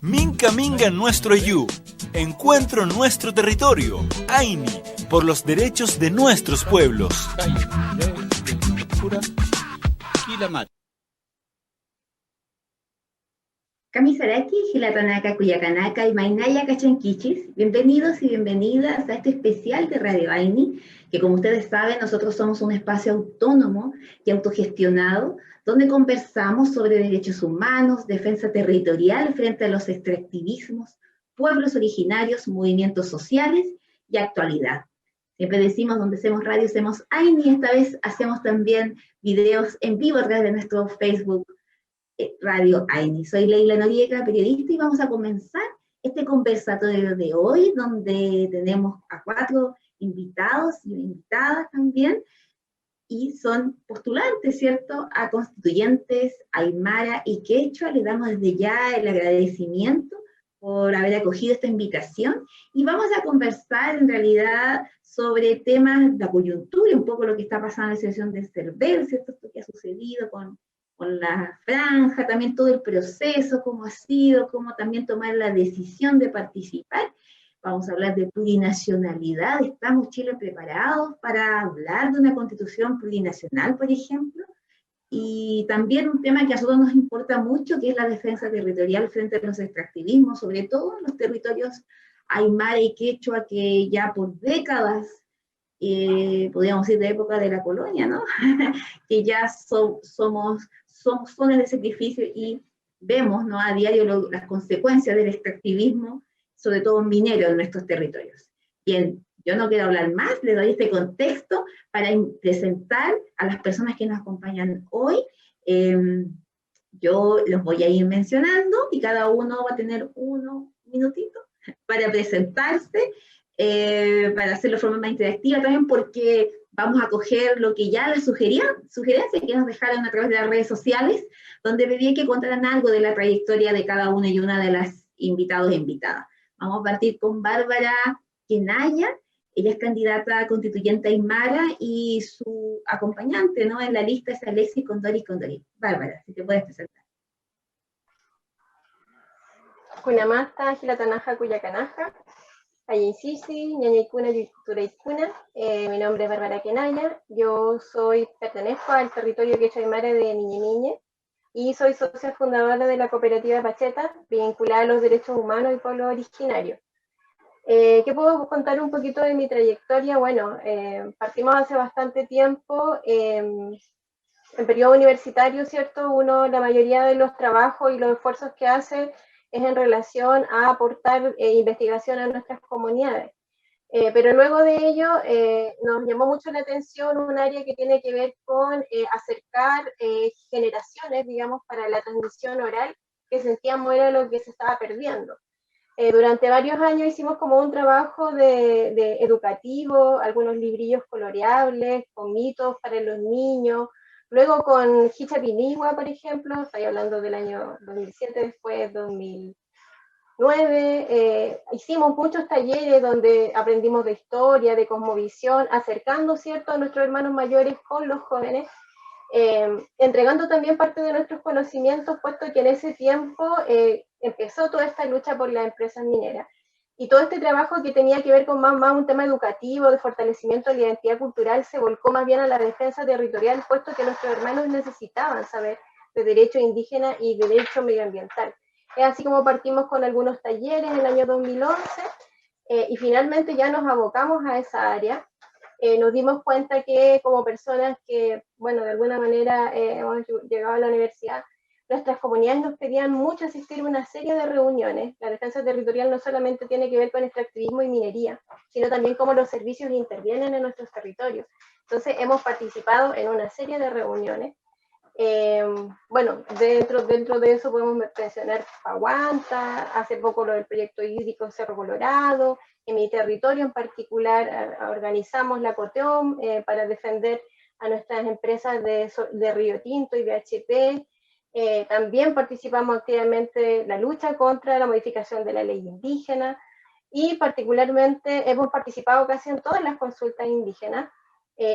Minca Minga nuestro yu. Encuentro nuestro territorio. Aini, por los derechos de nuestros pueblos. Kamisaraki, Gilatanaka, Cuyacanaka y Mainaya Cachanquichis, bienvenidos y bienvenidas a este especial de Radio Aini, que como ustedes saben, nosotros somos un espacio autónomo y autogestionado, donde conversamos sobre derechos humanos, defensa territorial frente a los extractivismos, pueblos originarios, movimientos sociales y actualidad. Siempre decimos, donde hacemos radio, hacemos Aini, esta vez hacemos también videos en vivo a través de nuestro Facebook, Radio Aini. Soy Leila Noriega, periodista, y vamos a comenzar este conversatorio de hoy, donde tenemos a 4 invitados y invitadas también, y son postulantes, ¿cierto?, a constituyentes aymara y quechua. Les damos desde ya el agradecimiento por haber acogido esta invitación, y vamos a conversar en realidad sobre temas de la coyuntura, un poco lo que está pasando en la situación de CERVEL, ¿cierto?, esto que ha sucedido con la franja, también todo el proceso, cómo ha sido, cómo también tomar la decisión de participar. Vamos a hablar de plurinacionalidad. ¿Estamos Chile preparados para hablar de una constitución plurinacional, por ejemplo? Y también un tema que a nosotros nos importa mucho, que es la defensa territorial frente a los extractivismos, sobre todo en los territorios aymara y quechua, que ya por décadas, podríamos decir de época de la colonia, ¿no? Que ya somos zonas de sacrificio, y vemos, ¿no?, a diario las consecuencias del extractivismo, sobre todo minero, en nuestros territorios. Bien, yo no quiero hablar más, le doy este contexto para presentar a las personas que nos acompañan hoy. Yo los voy a ir mencionando y cada uno va a tener un minutito para presentarse, para hacerlo de forma más interactiva también, porque vamos a coger lo que ya les sugerencias que nos dejaron a través de las redes sociales, donde pedí que contaran algo de la trayectoria de cada una y una de las invitados e invitadas. Vamos a partir con Bárbara Kenaya. Ella es candidata a constituyente aymara y su acompañante, ¿no?, en la lista es Alexis Condori Condori. Bárbara, si te puedes presentar. Kunamasta, Gilatanaja, Cuyacanaja, Ayisisi, Ñañaicuna, Yuturaicuna. Mi nombre es Bárbara Kenaya. Yo pertenezco al territorio quechua aymara de Niñe y soy socia fundadora de la cooperativa Pacheta, vinculada a los derechos humanos y pueblos originarios. ¿Qué puedo contar un poquito de mi trayectoria? Bueno, partimos hace bastante tiempo, en periodo universitario, ¿cierto? La mayoría de los trabajos y los esfuerzos que hace es en relación a aportar investigación a nuestras comunidades. Pero luego de ello nos llamó mucho la atención un área que tiene que ver con acercar generaciones, digamos, para la transmisión oral, que sentíamos era lo que se estaba perdiendo. Durante varios años hicimos como un trabajo de educativo, algunos librillos coloreables, con mitos para los niños. Luego con Hichapinigua, por ejemplo, estoy hablando del año 2007, después 2009, hicimos muchos talleres donde aprendimos de historia, de cosmovisión, acercando, ¿cierto?, a nuestros hermanos mayores con los jóvenes, entregando también parte de nuestros conocimientos, puesto que en ese tiempo empezó toda esta lucha por las empresas mineras. Y todo este trabajo que tenía que ver con más un tema educativo, de fortalecimiento de la identidad cultural, se volcó más bien a la defensa territorial, puesto que nuestros hermanos necesitaban saber de derecho indígena y derecho medioambiental. Es así como partimos con algunos talleres en el año 2011, y finalmente ya nos abocamos a esa área. Nos dimos cuenta que como personas que, bueno, de alguna manera hemos llegado a la universidad, nuestras comunidades nos pedían mucho asistir a una serie de reuniones. La defensa territorial no solamente tiene que ver con extractivismo y minería, sino también cómo los servicios intervienen en nuestros territorios. Entonces hemos participado en una serie de reuniones. Bueno, dentro de eso podemos mencionar Paguanta, hace poco lo del proyecto hídrico Cerro Colorado. En mi territorio en particular organizamos la COTEOM para defender a nuestras empresas de Río Tinto y BHP. También participamos activamente en la lucha contra la modificación de la ley indígena, y particularmente hemos participado casi en todas las consultas indígenas.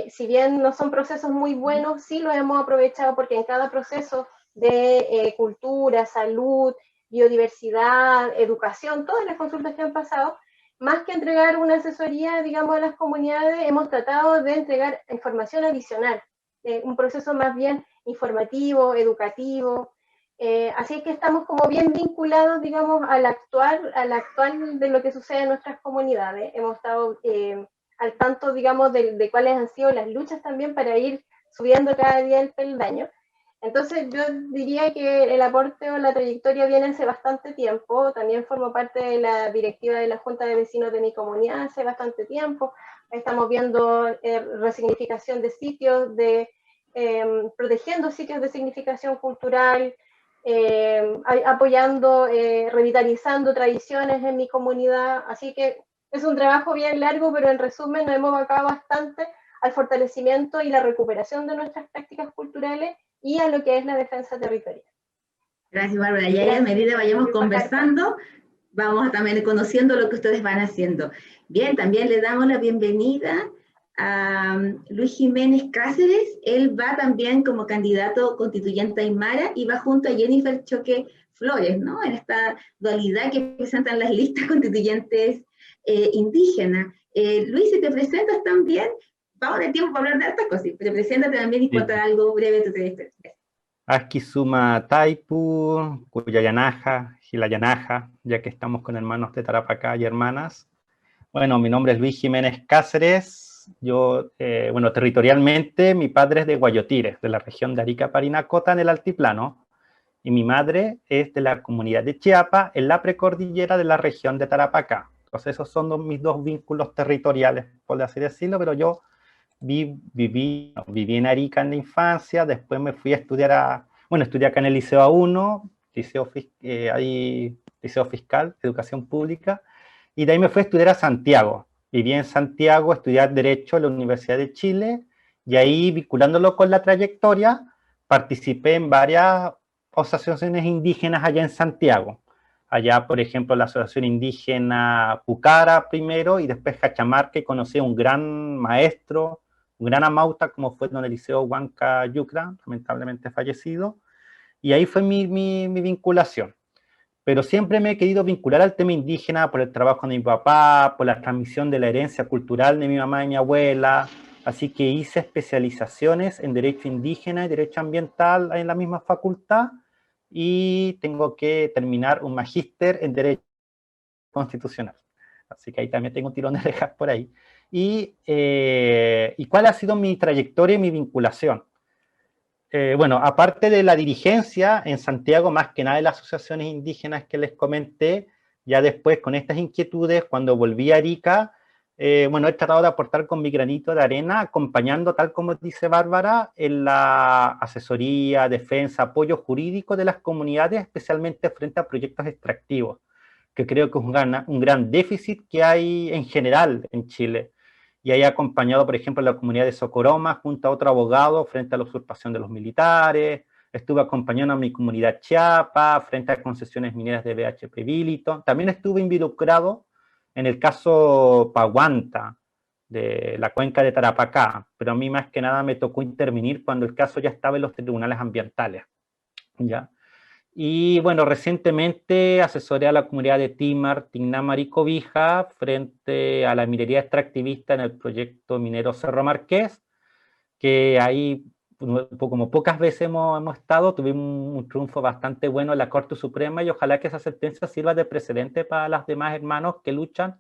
Si bien no son procesos muy buenos, sí lo hemos aprovechado porque en cada proceso de cultura, salud, biodiversidad, educación, todas las consultas que han pasado, más que entregar una asesoría, digamos, a las comunidades, hemos tratado de entregar información adicional, un proceso más bien informativo, educativo, así que estamos como bien vinculados, digamos, al actual de lo que sucede en nuestras comunidades. Hemos estado al tanto, digamos, de cuáles han sido las luchas también para ir subiendo cada día el peldaño. Entonces yo diría que el aporte o la trayectoria viene hace bastante tiempo. También formo parte de la directiva de la Junta de Vecinos de mi comunidad hace bastante tiempo. Estamos viendo resignificación de sitios, protegiendo sitios de significación cultural, apoyando, revitalizando tradiciones en mi comunidad. Así que es un trabajo bien largo, pero en resumen nos hemos abocado bastante al fortalecimiento y la recuperación de nuestras prácticas culturales y a lo que es la defensa territorial. Gracias, Bárbara. Y ahí a medida vayamos conversando, vamos también conociendo lo que ustedes van haciendo. Bien, también le damos la bienvenida a Luis Jiménez Cáceres. Él va también como candidato constituyente aymara y va junto a Jennifer Choque Flores, ¿no? En esta dualidad que presentan las listas constituyentes indígenas. Luis, si te presentas también, vamos de tiempo para hablar de hartas cosas, pero preséntate también y contar algo breve de tu trayectoria. Akizuma Taipu, Cuyayanaja, Gilayanaja, ya que estamos con hermanos de Tarapacá y hermanas. Bueno, mi nombre es Luis Jiménez Cáceres. Yo, bueno, territorialmente, mi padre es de Guayotires, de la región de Arica, Parinacota, en el altiplano, y mi madre es de la comunidad de Chiapa, en la precordillera de la región de Tarapacá. Entonces, esos son mis dos vínculos territoriales, por así decirlo, pero yo viví en Arica en la infancia, después me fui a estudiar estudié acá en el Liceo A1, Liceo Fiscal, Educación Pública, y de ahí me fui a estudiar a Santiago. Viví en Santiago, estudié Derecho en la Universidad de Chile, y ahí, vinculándolo con la trayectoria, participé en varias asociaciones indígenas allá en Santiago. Allá, por ejemplo, la Asociación Indígena Pucara primero, y después Cachamarca, y conocí a un gran maestro, un gran amauta, como fue don Eliseo Huanca Yucra, lamentablemente fallecido, y ahí fue mi vinculación. Pero siempre me he querido vincular al tema indígena por el trabajo de mi papá, por la transmisión de la herencia cultural de mi mamá y mi abuela, así que hice especializaciones en Derecho Indígena y Derecho Ambiental en la misma facultad, y tengo que terminar un magíster en Derecho Constitucional. Así que ahí también tengo un tirón de orejas por ahí. ¿Y cuál ha sido mi trayectoria y mi vinculación? Bueno, aparte de la dirigencia en Santiago, más que nada de las asociaciones indígenas que les comenté, ya después con estas inquietudes, cuando volví a Arica, bueno, he tratado de aportar con mi granito de arena, acompañando, tal como dice Bárbara, en la asesoría, defensa, apoyo jurídico de las comunidades, especialmente frente a proyectos extractivos, que creo que es un gran déficit que hay en general en Chile. Y ahí acompañado, por ejemplo, a la comunidad de Socoroma junto a otro abogado frente a la usurpación de los militares. Estuve acompañando a mi comunidad Chiapa frente a concesiones mineras de BHP Billiton. También estuve involucrado en el caso Paguanta, de la cuenca de Tarapacá, pero a mí más que nada me tocó intervenir cuando el caso ya estaba en los tribunales ambientales, ¿ya? Y bueno, recientemente asesoré a la comunidad de Tímar, Tignamar y Cobija frente a la minería extractivista en el proyecto minero Cerro Marqués, que ahí, como pocas veces hemos estado, tuvimos un triunfo bastante bueno en la Corte Suprema, y ojalá que esa sentencia sirva de precedente para los demás hermanos que luchan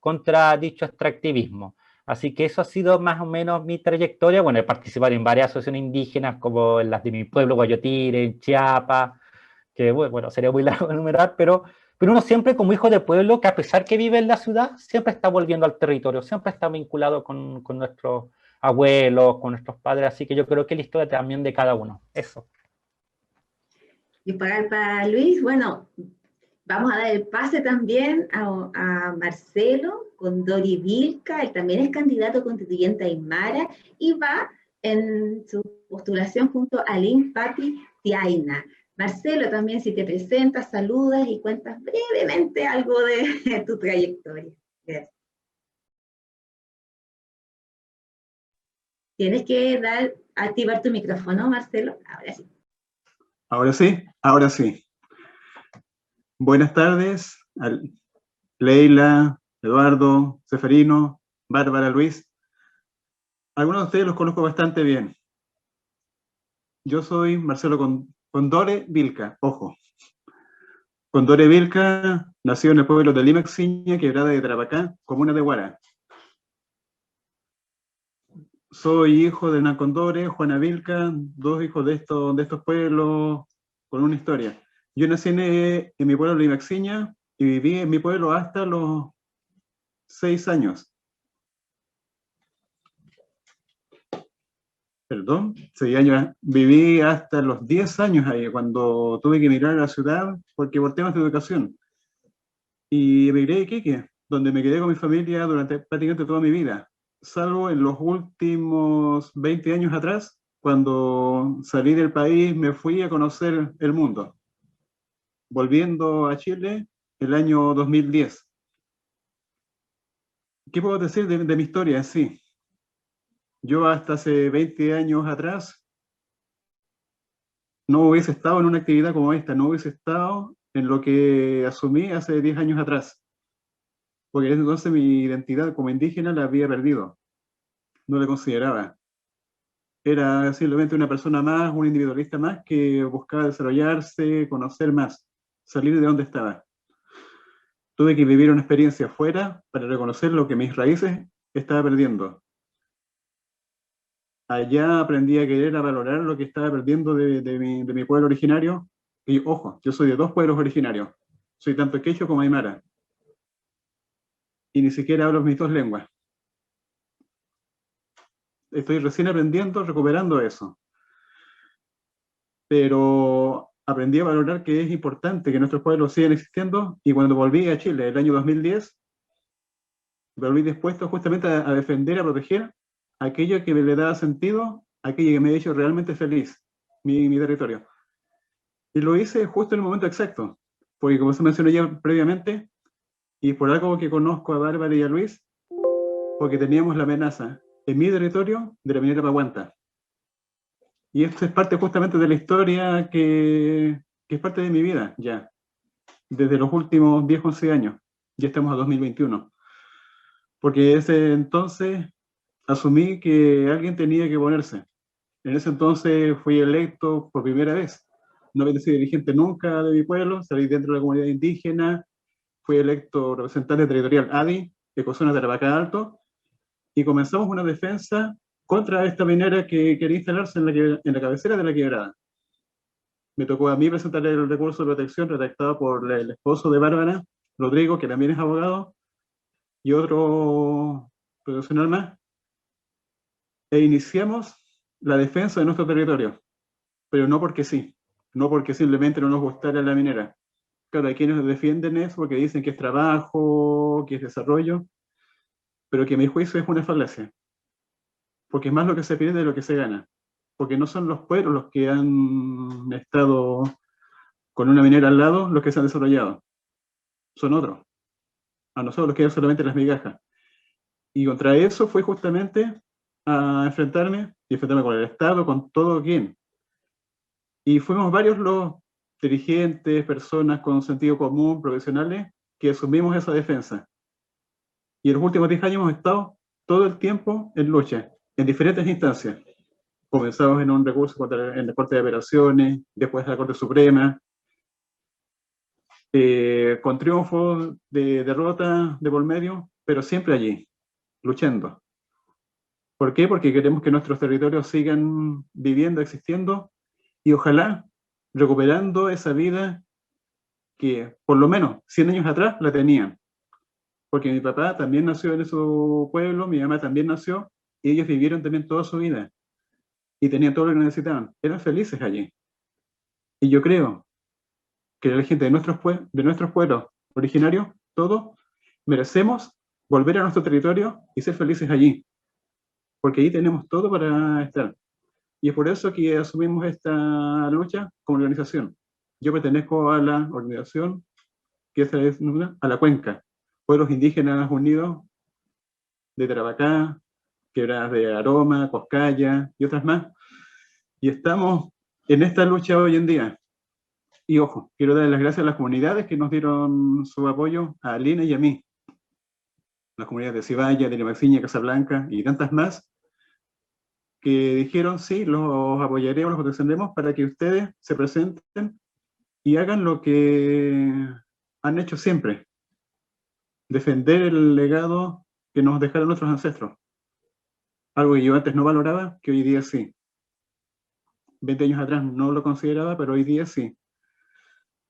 contra dicho extractivismo. Así que eso ha sido más o menos mi trayectoria. Bueno, he participado en varias asociaciones indígenas, como en las de mi pueblo, Guayotire, en Chiapas, que bueno, sería muy largo enumerar, pero uno siempre como hijo de pueblo, que a pesar que vive en la ciudad, siempre está volviendo al territorio, siempre está vinculado con nuestros abuelos, con nuestros padres, así que yo creo que es la historia también de cada uno, eso. Y para Luis, bueno, vamos a dar el pase también a Marcelo con Dori Vilca, él también es candidato constituyente aymara y va en su postulación junto a Lynn Patti Tiaina. Marcelo, también si te presentas, saludas y cuentas brevemente algo de tu trayectoria. Gracias. Tienes que activar tu micrófono, Marcelo. Ahora sí. Ahora sí, ahora sí. Buenas tardes, Leila, Eduardo, Seferino, Bárbara, Luis. Algunos de ustedes los conozco bastante bien. Yo soy Marcelo Condore Vilca, ojo. Condore Vilca nació en el pueblo de Limaxiña, quebrada de Tarapacá, comuna de Huara. Soy hijo de Hernán Condore, Juana Vilca, dos hijos de estos pueblos con una historia. Yo nací en mi pueblo de Limaxiña y viví en mi pueblo hasta los 6 años. Perdón, 6 años. Viví hasta los 10 años ahí, cuando tuve que emigrar a la ciudad porque por temas de educación. Y emigré a Iquique, donde me quedé con mi familia durante prácticamente toda mi vida, salvo en los últimos 20 años atrás, cuando salí del país, me fui a conocer el mundo, volviendo a Chile el año 2010. ¿Qué puedo decir de mi historia? Sí, yo hasta hace 20 años atrás no hubiese estado en una actividad como esta, no hubiese estado en lo que asumí hace 10 años atrás, porque en ese entonces mi identidad como indígena la había perdido, no la consideraba. Era simplemente una persona más, un individualista más que buscaba desarrollarse, conocer más, salir de donde estaba. Tuve que vivir una experiencia afuera para reconocer lo que mis raíces estaba perdiendo. Allá aprendí a querer, a valorar lo que estaba perdiendo de mi pueblo originario. Y ojo, yo soy de 2 pueblos originarios. Soy tanto quechua como aymara. Y ni siquiera hablo mis 2 lenguas. Estoy recién aprendiendo, recuperando eso. Pero aprendí a valorar que es importante que nuestros pueblos sigan existiendo, y cuando volví a Chile el año 2010, volví dispuesto justamente a defender, a proteger aquello que le daba sentido, aquello que me ha hecho realmente feliz, mi territorio. Y lo hice justo en el momento exacto, porque como se mencionó ya previamente, y por algo que conozco a Bárbara y a Luis, porque teníamos la amenaza en mi territorio de la minera Paguanta. Y esto es parte justamente de la historia que es parte de mi vida ya, desde los últimos 10, 11 años. Ya estamos a 2021. Porque ese entonces asumí que alguien tenía que ponerse. En ese entonces fui electo por primera vez. No había sido dirigente nunca de mi pueblo, salí dentro de la comunidad indígena, fui electo representante territorial ADI, Ecozona de Tarapacá Alto, y comenzamos una defensa contra esta minera que quería instalarse en la cabecera de la quebrada. Me tocó a mí presentar el recurso de protección redactado por el esposo de Bárbara, Rodrigo, que también es abogado, y otro profesional más, e iniciamos la defensa de nuestro territorio, pero no porque sí, no porque simplemente no nos gustara la minera. Claro, hay quienes defienden eso porque dicen que es trabajo, que es desarrollo, pero que a mi juicio es una falacia, porque es más lo que se pierde de lo que se gana, porque no son los pueblos los que han estado con una minera al lado los que se han desarrollado, son otros. A nosotros nos quedan solamente las migajas. Y contra eso fue justamente a enfrentarme con el Estado, con todo quien. Y fuimos varios los dirigentes, personas con sentido común, profesionales, que asumimos esa defensa. Y en los últimos 10 años hemos estado todo el tiempo en lucha, en diferentes instancias. Comenzamos en un recurso en la Corte de Apelaciones, después en la Corte Suprema, con triunfos de derrota de por medio, pero siempre allí, luchando. ¿Por qué? Porque queremos que nuestros territorios sigan viviendo, existiendo, y ojalá recuperando esa vida que por lo menos 100 años atrás la tenían. Porque mi papá también nació en su pueblo, mi mamá también nació, y ellos vivieron también toda su vida. Y tenían todo lo que necesitaban. Eran felices allí. Y yo creo que la gente de nuestros pueblos originarios, todos, merecemos volver a nuestro territorio y ser felices allí. Porque ahí tenemos todo para estar. Y es por eso que asumimos esta lucha como organización. Yo pertenezco a la organización que es a la Cuenca, Pueblos Indígenas Unidos de Tarapacá, Quebradas de Aroma, Coscaya y otras más. Y estamos en esta lucha hoy en día, Y ojo, quiero dar las gracias a las comunidades que nos dieron su apoyo, a Alina y a mí. Las comunidades de Cibaya, de Limaxiña, Casablanca y tantas más, que dijeron, sí, los apoyaremos, los defenderemos para que ustedes se presenten y hagan lo que han hecho siempre, defender el legado que nos dejaron nuestros ancestros. Algo que yo antes no valoraba, que hoy día sí. 20 años atrás no lo consideraba, pero hoy día sí.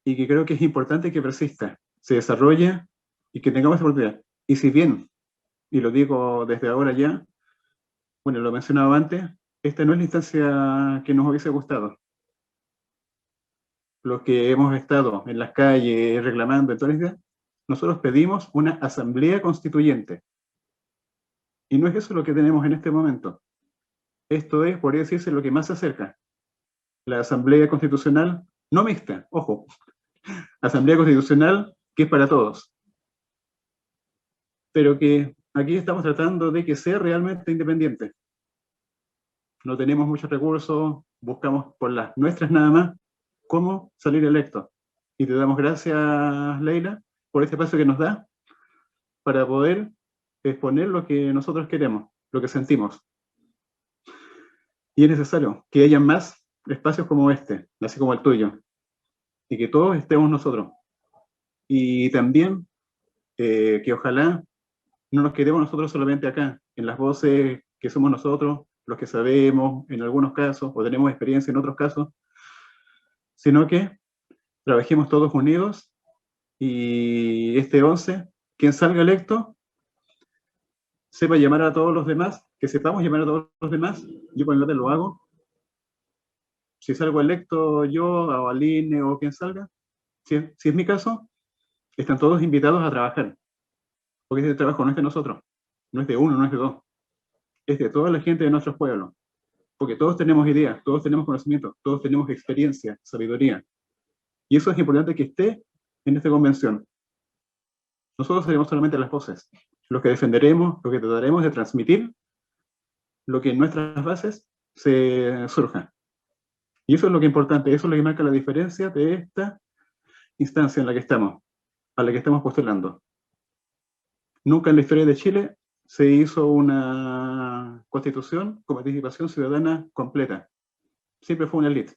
Y que creo que es importante que persista, se desarrolle y que tengamos esa oportunidad. Y si bien, y lo digo desde ahora ya, bueno, lo mencionaba antes, esta no es la instancia que nos hubiese gustado. Los que hemos estado en las calles reclamando, entonces, nosotros pedimos una asamblea constituyente. Y no es eso lo que tenemos en este momento. Esto es, podría decirse, lo que más se acerca. La asamblea constitucional, no mixta, ojo, asamblea constitucional que es para todos. Pero que aquí estamos tratando de que sea realmente independiente. No tenemos muchos recursos, buscamos por las nuestras nada más cómo salir electos. Y te damos gracias, Leila, por este espacio que nos da para poder exponer lo que nosotros queremos, lo que sentimos. Y es necesario que haya más espacios como este, así como el tuyo, y que todos estemos nosotros. Y también que ojalá no nos quedemos nosotros solamente acá, en las voces que somos nosotros, los que sabemos en algunos casos, o tenemos experiencia en otros casos, sino que trabajemos todos unidos y este 11, quien salga electo, sepa llamar a todos los demás, que sepamos llamar a todos los demás. Yo por el lado lo hago. Si salgo electo yo, o Aline, o quien salga, si es mi caso, están todos invitados a trabajar. Porque este trabajo no es de nosotros, no es de uno, no es de dos. Es de toda la gente de nuestros pueblos. Porque todos tenemos ideas, todos tenemos conocimiento, todos tenemos experiencia, sabiduría. Y eso es importante que esté en esta convención. Nosotros seremos solamente las voces, los que defenderemos, los que trataremos de transmitir lo que en nuestras bases se surja. Y eso es lo que es importante, eso es lo que marca la diferencia de esta instancia en la que estamos, a la que estamos postulando. Nunca en la historia de Chile se hizo una constitución con participación ciudadana completa. Siempre fue una élite,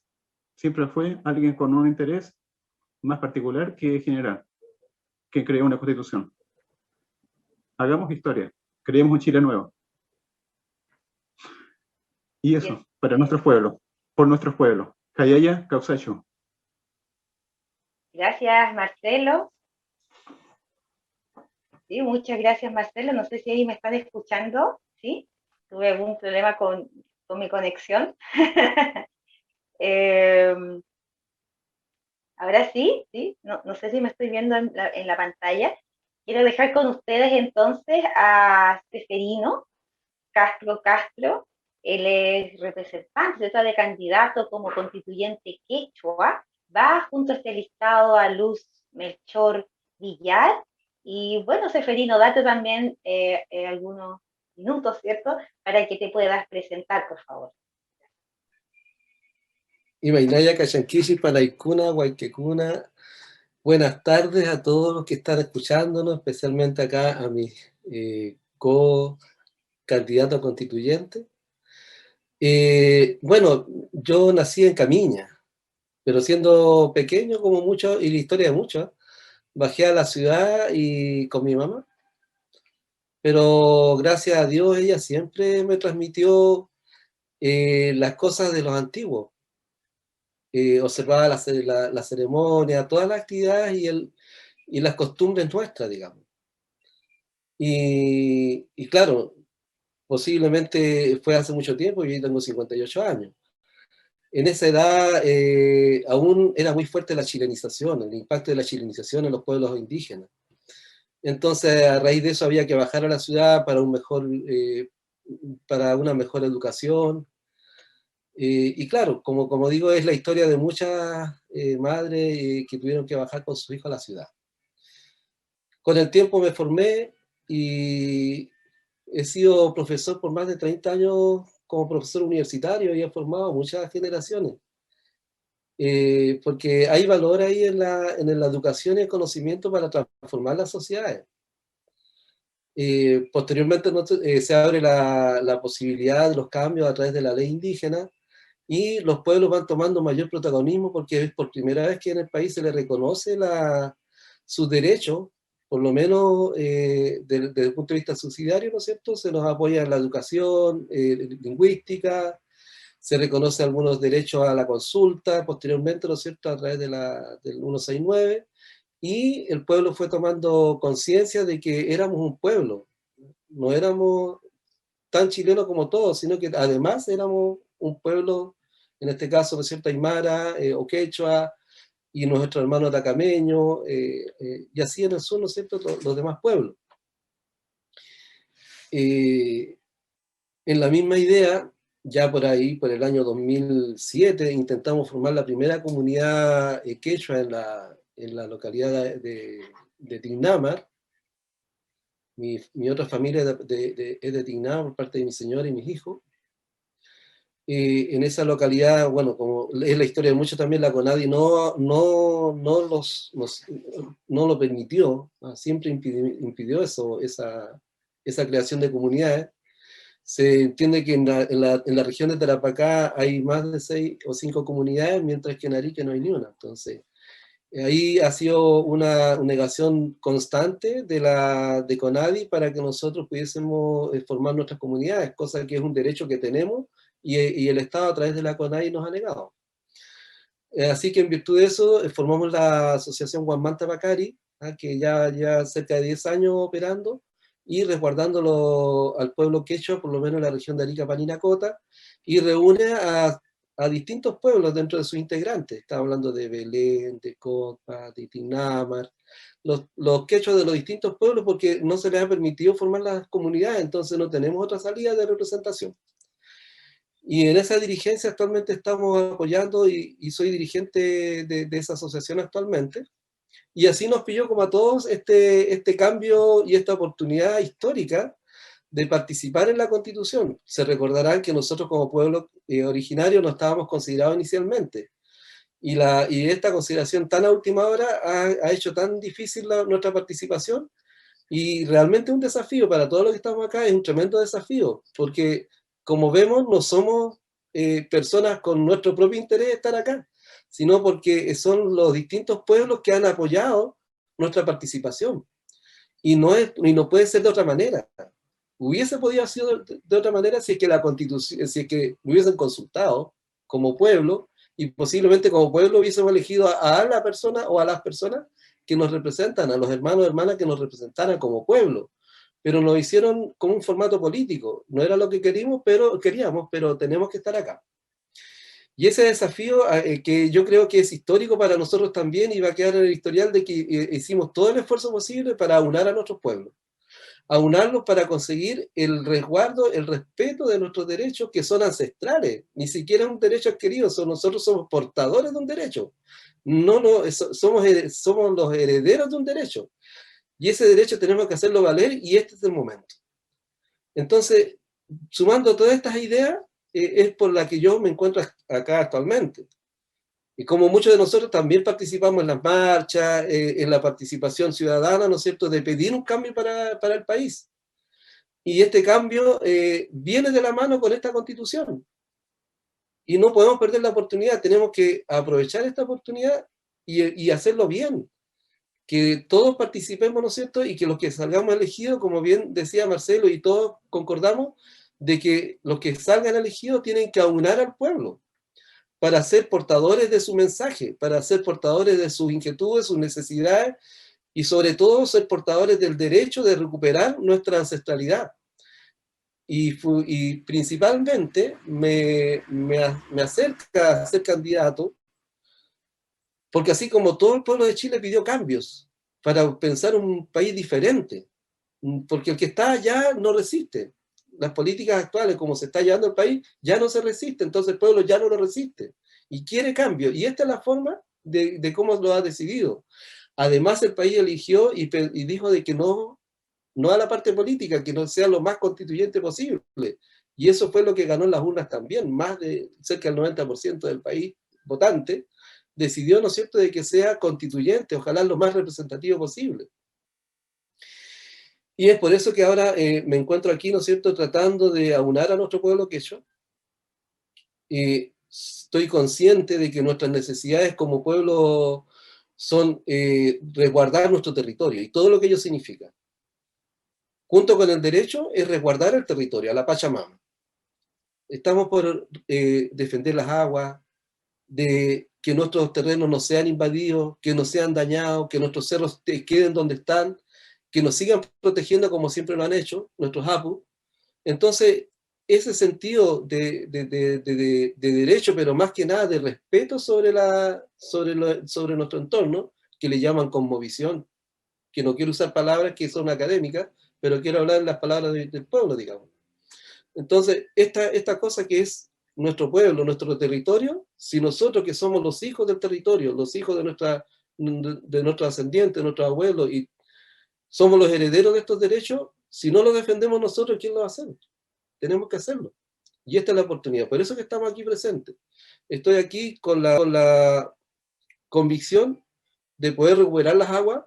siempre fue alguien con un interés más particular que general, que creó una constitución. Hagamos historia, creemos un Chile nuevo. Y eso, bien, para nuestros pueblos, por nuestros pueblos. Hayaya, Causacho. Gracias, Marcelo. Sí, muchas gracias, Marcelo. No sé si ahí me están escuchando, ¿sí? Tuve algún problema con mi conexión. Ahora sí, ¿sí? No sé si me estoy viendo en la pantalla. Quiero dejar con ustedes entonces a Seferino Castro. Él es representante de candidato como constituyente quechua. Va junto a este listado a Luz Melchor Villar. Y bueno, Seferino, date también algunos minutos, ¿cierto? Para que te puedas presentar, por favor. Imainaya Cachanquishi, Palaicuna, Huayquecuna. Buenas tardes a todos los que están escuchándonos, especialmente acá a mis co-candidatos constituyentes. Bueno, yo nací en Camiña, pero siendo pequeño como muchos, y la historia de muchos, bajé a la ciudad y con mi mamá. Pero gracias a Dios ella siempre me transmitió las cosas de los antiguos. Observaba la ceremonia, todas las actividades y las costumbres nuestras, digamos. Y claro, posiblemente fue hace mucho tiempo, yo tengo 58 años. En esa edad aún era muy fuerte la chilenización, el impacto de la chilenización en los pueblos indígenas. Entonces, a raíz de eso había que bajar a la ciudad para una mejor educación. Y claro, como digo, es la historia de muchas madres que tuvieron que bajar con sus hijos a la ciudad. Con el tiempo me formé y he sido profesor por más de 30 años como profesor universitario y he formado muchas generaciones. porque hay valor ahí en la educación y el conocimiento para transformar las sociedades. Posteriormente se abre la posibilidad de los cambios a través de la ley indígena, y los pueblos van tomando mayor protagonismo porque es por primera vez que en el país se le reconoce sus derechos, por lo menos desde el punto de vista subsidiario, ¿no es cierto? Se nos apoya en la educación lingüística, se reconoce algunos derechos a la consulta, posteriormente, ¿no es cierto?, a través del 169, y el pueblo fue tomando conciencia de que éramos un pueblo, no éramos tan chilenos como todos, sino que además éramos un pueblo, en este caso, ¿no es cierto?, aymara o quechua, y nuestros hermanos atacameños, y así en el sur, ¿no es cierto?, los demás pueblos. En la misma idea, ya por ahí, por el año 2007, intentamos formar la primera comunidad quechua en la localidad de Tinamar. Mi otra familia es de Tinamar por parte de mi señora y mis hijos. En esa localidad, bueno, como es la historia de muchos también, la CONADI no lo permitió, siempre impidió esa creación de comunidades. Se entiende que en la región de Tarapacá hay más de 6 o 5 comunidades, mientras que en Arica no hay ni una. Entonces, ahí ha sido una negación constante de CONADI para que nosotros pudiésemos formar nuestras comunidades, cosa que es un derecho que tenemos y el Estado a través de la CONADI nos ha negado. Así que en virtud de eso formamos la asociación Guamanta Pacari, que ya cerca de 10 años operando, y resguardándolo al pueblo quechua, por lo menos en la región de Arica, Parinacota, y reúne a distintos pueblos dentro de sus integrantes. Estamos hablando de Belén, de Copa, de Tinamar, los quechuas de los distintos pueblos, porque no se les ha permitido formar las comunidades, entonces no tenemos otra salida de representación. Y en esa dirigencia actualmente estamos apoyando, y soy dirigente de esa asociación actualmente. Y así nos pilló como a todos este cambio y esta oportunidad histórica de participar en la Constitución. Se recordarán que nosotros como pueblo originario no estábamos considerados inicialmente. Y esta consideración tan a última hora ha hecho tan difícil nuestra participación, y realmente un desafío para todos los que estamos acá, es un tremendo desafío, porque como vemos no somos personas con nuestro propio interés de estar acá, sino porque son los distintos pueblos que han apoyado nuestra participación. Y no puede ser de otra manera. Hubiese podido haber sido de otra manera si es que la Constitución, si es que hubiesen consultado como pueblo, y posiblemente como pueblo hubiésemos elegido a la persona o a las personas que nos representan, a los hermanos y hermanas que nos representaran como pueblo. Pero lo hicieron con un formato político. No era lo que queríamos, pero tenemos que estar acá. Y ese desafío que yo creo que es histórico para nosotros también, y va a quedar en el historial de que hicimos todo el esfuerzo posible para aunar a nuestros pueblos. Aunarlos para conseguir el resguardo, el respeto de nuestros derechos, que son ancestrales. Ni siquiera un derecho adquirido, nosotros somos portadores de un derecho. Somos los herederos de un derecho. Y ese derecho tenemos que hacerlo valer, y este es el momento. Entonces, sumando todas estas ideas, es por la que yo me encuentro acá actualmente. Y como muchos de nosotros también participamos en las marchas, en la participación ciudadana, ¿no es cierto?, de pedir un cambio para el país. Y este cambio viene de la mano con esta Constitución. Y no podemos perder la oportunidad, tenemos que aprovechar esta oportunidad y hacerlo bien. Que todos participemos, ¿no es cierto?, y que los que salgamos elegidos, como bien decía Marcelo, y todos concordamos, de que los que salgan elegidos tienen que aunar al pueblo para ser portadores de su mensaje, para ser portadores de sus inquietudes, sus necesidades, y sobre todo ser portadores del derecho de recuperar nuestra ancestralidad. Y principalmente me acerca a ser candidato, porque así como todo el pueblo de Chile pidió cambios para pensar un país diferente, porque el que está allá no resiste. Las políticas actuales, como se está llevando el país, ya no se resiste, entonces el pueblo ya no lo resiste y quiere cambio. Y esta es la forma de cómo lo ha decidido. Además, el país eligió y dijo de que no a la parte política, que no sea lo más constituyente posible. Y eso fue lo que ganó en las urnas también, más de cerca del 90% del país votante, decidió, ¿no es cierto?, de que sea constituyente, ojalá lo más representativo posible. Y es por eso que ahora me encuentro aquí, ¿no es cierto?, tratando de aunar a nuestro pueblo quechua. Estoy consciente de que nuestras necesidades como pueblo son resguardar nuestro territorio y todo lo que ello significa. Junto con el derecho es resguardar el territorio, a la Pachamama. Estamos por defender las aguas, de que nuestros terrenos no sean invadidos, que no sean dañados, que nuestros cerros queden donde están, que nos sigan protegiendo como siempre lo han hecho, nuestros APU. Entonces, ese sentido de derecho, pero más que nada de respeto sobre nuestro entorno, que le llaman cosmovisión, que no quiero usar palabras que son académicas, pero quiero hablar las palabras del pueblo, digamos. Entonces, esta cosa que es nuestro pueblo, nuestro territorio, si nosotros que somos los hijos del territorio, los hijos de nuestros ascendientes, de nuestros abuelos, y somos los herederos de estos derechos, si no los defendemos nosotros, ¿quién lo va a hacer? Tenemos que hacerlo. Y esta es la oportunidad. Por eso que estamos aquí presentes. Estoy aquí con la convicción de poder recuperar las aguas,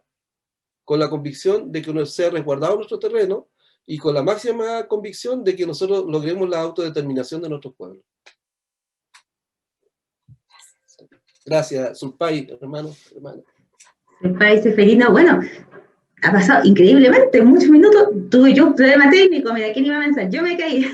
con la convicción de que nos sea resguardado nuestro terreno, y con la máxima convicción de que nosotros logremos la autodeterminación de nuestros pueblos. Gracias, Sulpay, hermano. Sulpay Seferino, bueno, ha pasado increíblemente, muchos minutos. Tuve yo un problema técnico, mira, ¿quién iba a pensar? Yo me caí,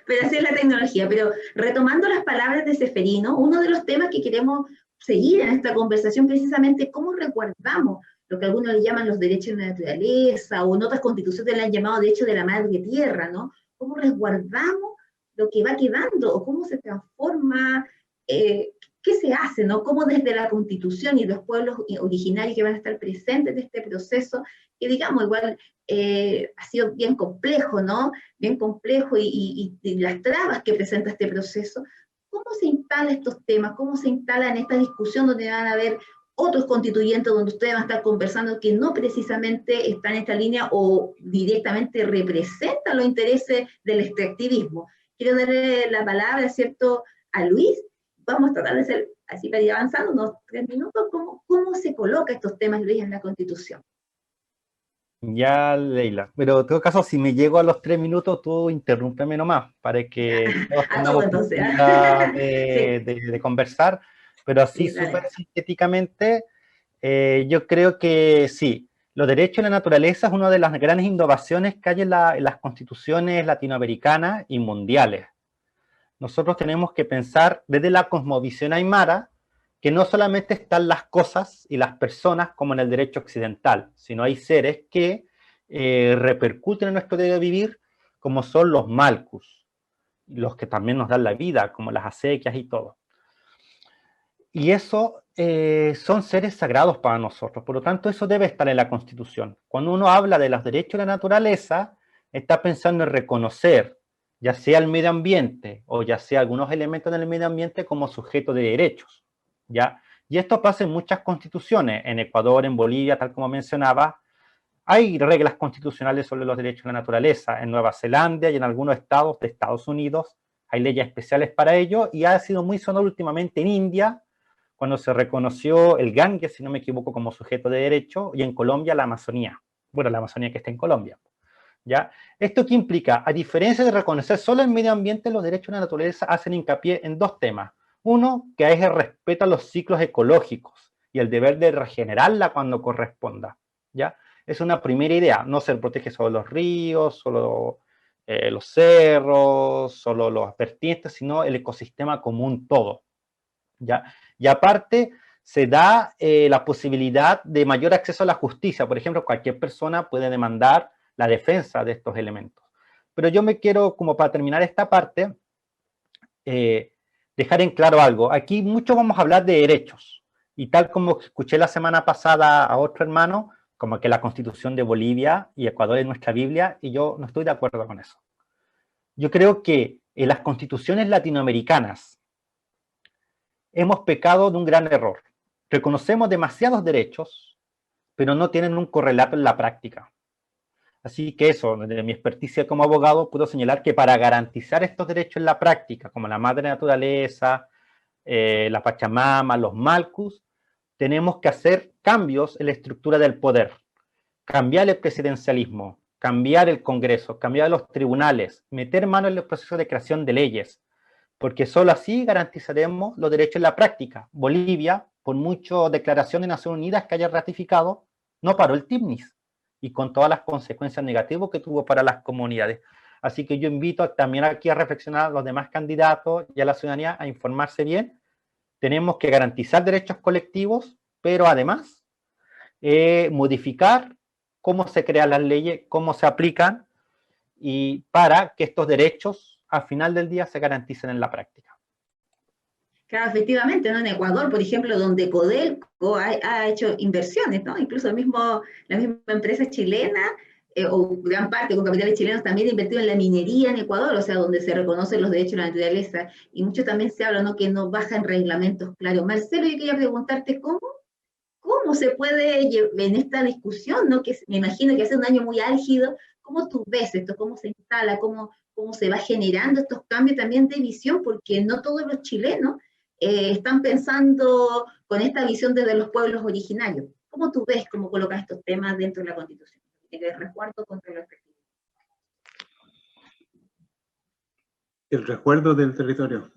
pero así es la tecnología. Pero retomando las palabras de Seferino, uno de los temas que queremos seguir en esta conversación, precisamente, cómo resguardamos lo que algunos le llaman los derechos de la naturaleza, o en otras constituciones le han llamado derechos de la madre tierra, ¿no? ¿Cómo resguardamos lo que va quedando, o cómo se transforma, qué se hace, ¿no? Cómo desde la Constitución y los pueblos originarios que van a estar presentes en este proceso, que digamos, igual ha sido bien complejo, ¿no? Bien complejo, y las trabas que presenta este proceso, ¿cómo se instala estos temas? ¿Cómo se instala en esta discusión donde van a haber otros constituyentes, donde ustedes van a estar conversando que no precisamente están en esta línea o directamente representan los intereses del extractivismo? Quiero darle la palabra, ¿cierto?, a Luis. Vamos a tratar de ser, así para ir avanzando, unos 3 minutos, ¿cómo se coloca estos temas, Luis, en la Constitución? Ya, Leila. Pero en todo caso, si me llego a los 3 minutos, tú interrúmpeme nomás, para que todos tengamos oportunidad de conversar. Pero así, sí, súper sintéticamente, yo creo que sí, los derechos de la naturaleza es una de las grandes innovaciones que hay en las constituciones latinoamericanas y mundiales. Nosotros tenemos que pensar desde la cosmovisión aymara que no solamente están las cosas y las personas como en el derecho occidental, sino hay seres que repercuten en nuestro diario vivir, como son los malcus, los que también nos dan la vida, como las acequias y todo. Y eso son seres sagrados para nosotros, por lo tanto eso debe estar en la Constitución. Cuando uno habla de los derechos de la naturaleza, está pensando en reconocer ya sea el medio ambiente o ya sea algunos elementos del medio ambiente como sujeto de derechos, ¿ya? Y esto pasa en muchas constituciones, en Ecuador, en Bolivia, tal como mencionaba, hay reglas constitucionales sobre los derechos de la naturaleza, en Nueva Zelanda y en algunos estados de Estados Unidos hay leyes especiales para ello, y ha sido muy sonado últimamente en India, cuando se reconoció el Ganges, si no me equivoco, como sujeto de derecho, y en Colombia la Amazonía, bueno, la Amazonía que está en Colombia. ¿Ya? ¿Esto qué implica? A diferencia de reconocer solo el medio ambiente, los derechos de la naturaleza hacen hincapié en 2 temas. Uno, que es el respeto a los ciclos ecológicos y el deber de regenerarla cuando corresponda, ¿ya? Es una primera idea, no se protege solo los ríos, solo los cerros, solo los vertientes, sino el ecosistema común todo, ¿ya? Y aparte, se da la posibilidad de mayor acceso a la justicia. Por ejemplo, cualquier persona puede demandar la defensa de estos elementos. Pero yo me quiero, como para terminar esta parte, dejar en claro algo. Aquí mucho vamos a hablar de derechos, y tal como escuché la semana pasada a otro hermano, como que la Constitución de Bolivia y Ecuador es nuestra Biblia, y yo no estoy de acuerdo con eso. Yo creo que en las constituciones latinoamericanas hemos pecado de un gran error. Reconocemos demasiados derechos, pero no tienen un correlato en la práctica. Así que eso, desde mi experticia como abogado, puedo señalar que para garantizar estos derechos en la práctica, como la madre naturaleza, la Pachamama, los Malkus, tenemos que hacer cambios en la estructura del poder, cambiar el presidencialismo, cambiar el Congreso, cambiar los tribunales, meter mano en el proceso de creación de leyes, porque solo así garantizaremos los derechos en la práctica. Bolivia, por muchas declaraciones de Naciones Unidas que haya ratificado, no paró el TIPNIS, y con todas las consecuencias negativas que tuvo para las comunidades. Así que yo invito también aquí a reflexionar a los demás candidatos y a la ciudadanía a informarse bien. Tenemos que garantizar derechos colectivos, pero además modificar cómo se crean las leyes, cómo se aplican, y para que estos derechos al final del día se garanticen en la práctica. Claro, efectivamente, ¿no? En Ecuador, por ejemplo, donde Codelco ha hecho inversiones, ¿no? Incluso la misma empresa chilena, o gran parte con capitales chilenos, también ha invertido en la minería en Ecuador, o sea, donde se reconocen los derechos de la naturaleza, y mucho también se habla, ¿no?, que no bajan reglamentos claros. Marcelo, yo quería preguntarte cómo se puede, en esta discusión, ¿no?, que me imagino que hace un año muy álgido, ¿cómo tú ves esto? ¿Cómo se instala? ¿Cómo se va generando estos cambios también de visión? Porque no todos los chilenos están pensando con esta visión desde los pueblos originarios. ¿Cómo tú ves cómo colocas estos temas dentro de la Constitución? El resguardo contra los efectivos. El resguardo del territorio.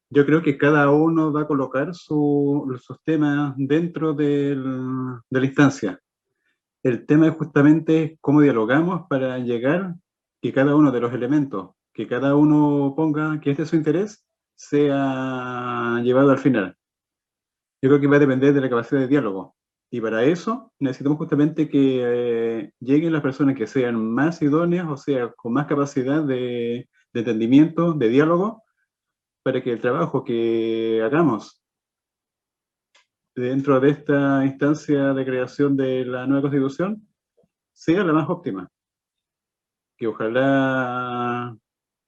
Yo creo que cada uno va a colocar sus temas dentro de la instancia. El tema es justamente cómo dialogamos para llegar que cada uno de los elementos, que cada uno ponga que este es su interés, sea llevado al final. Yo creo que va a depender de la capacidad de diálogo. Y para eso necesitamos justamente que lleguen las personas que sean más idóneas, o sea, con más capacidad de entendimiento, de diálogo, para que el trabajo que hagamos dentro de esta instancia de creación de la nueva Constitución sea la más óptima. Que ojalá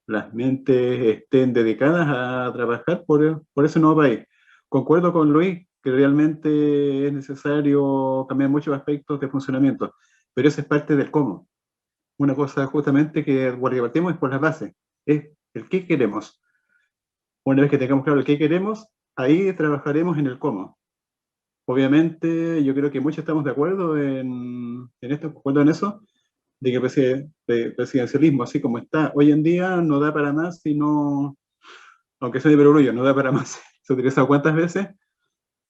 las mentes estén dedicadas a trabajar por ese nuevo país. Concuerdo con Luis que realmente es necesario cambiar muchos aspectos de funcionamiento, pero eso es parte del cómo. Una cosa justamente que partimos es por las bases, es el qué queremos. Una vez que tengamos claro el qué queremos, ahí trabajaremos en el cómo. Obviamente, yo creo que muchos estamos de acuerdo en eso, de que el presidencialismo, así como está hoy en día, no da para más, sino, aunque sea de perogrullo, no da para más. Se ha utilizado cuántas veces,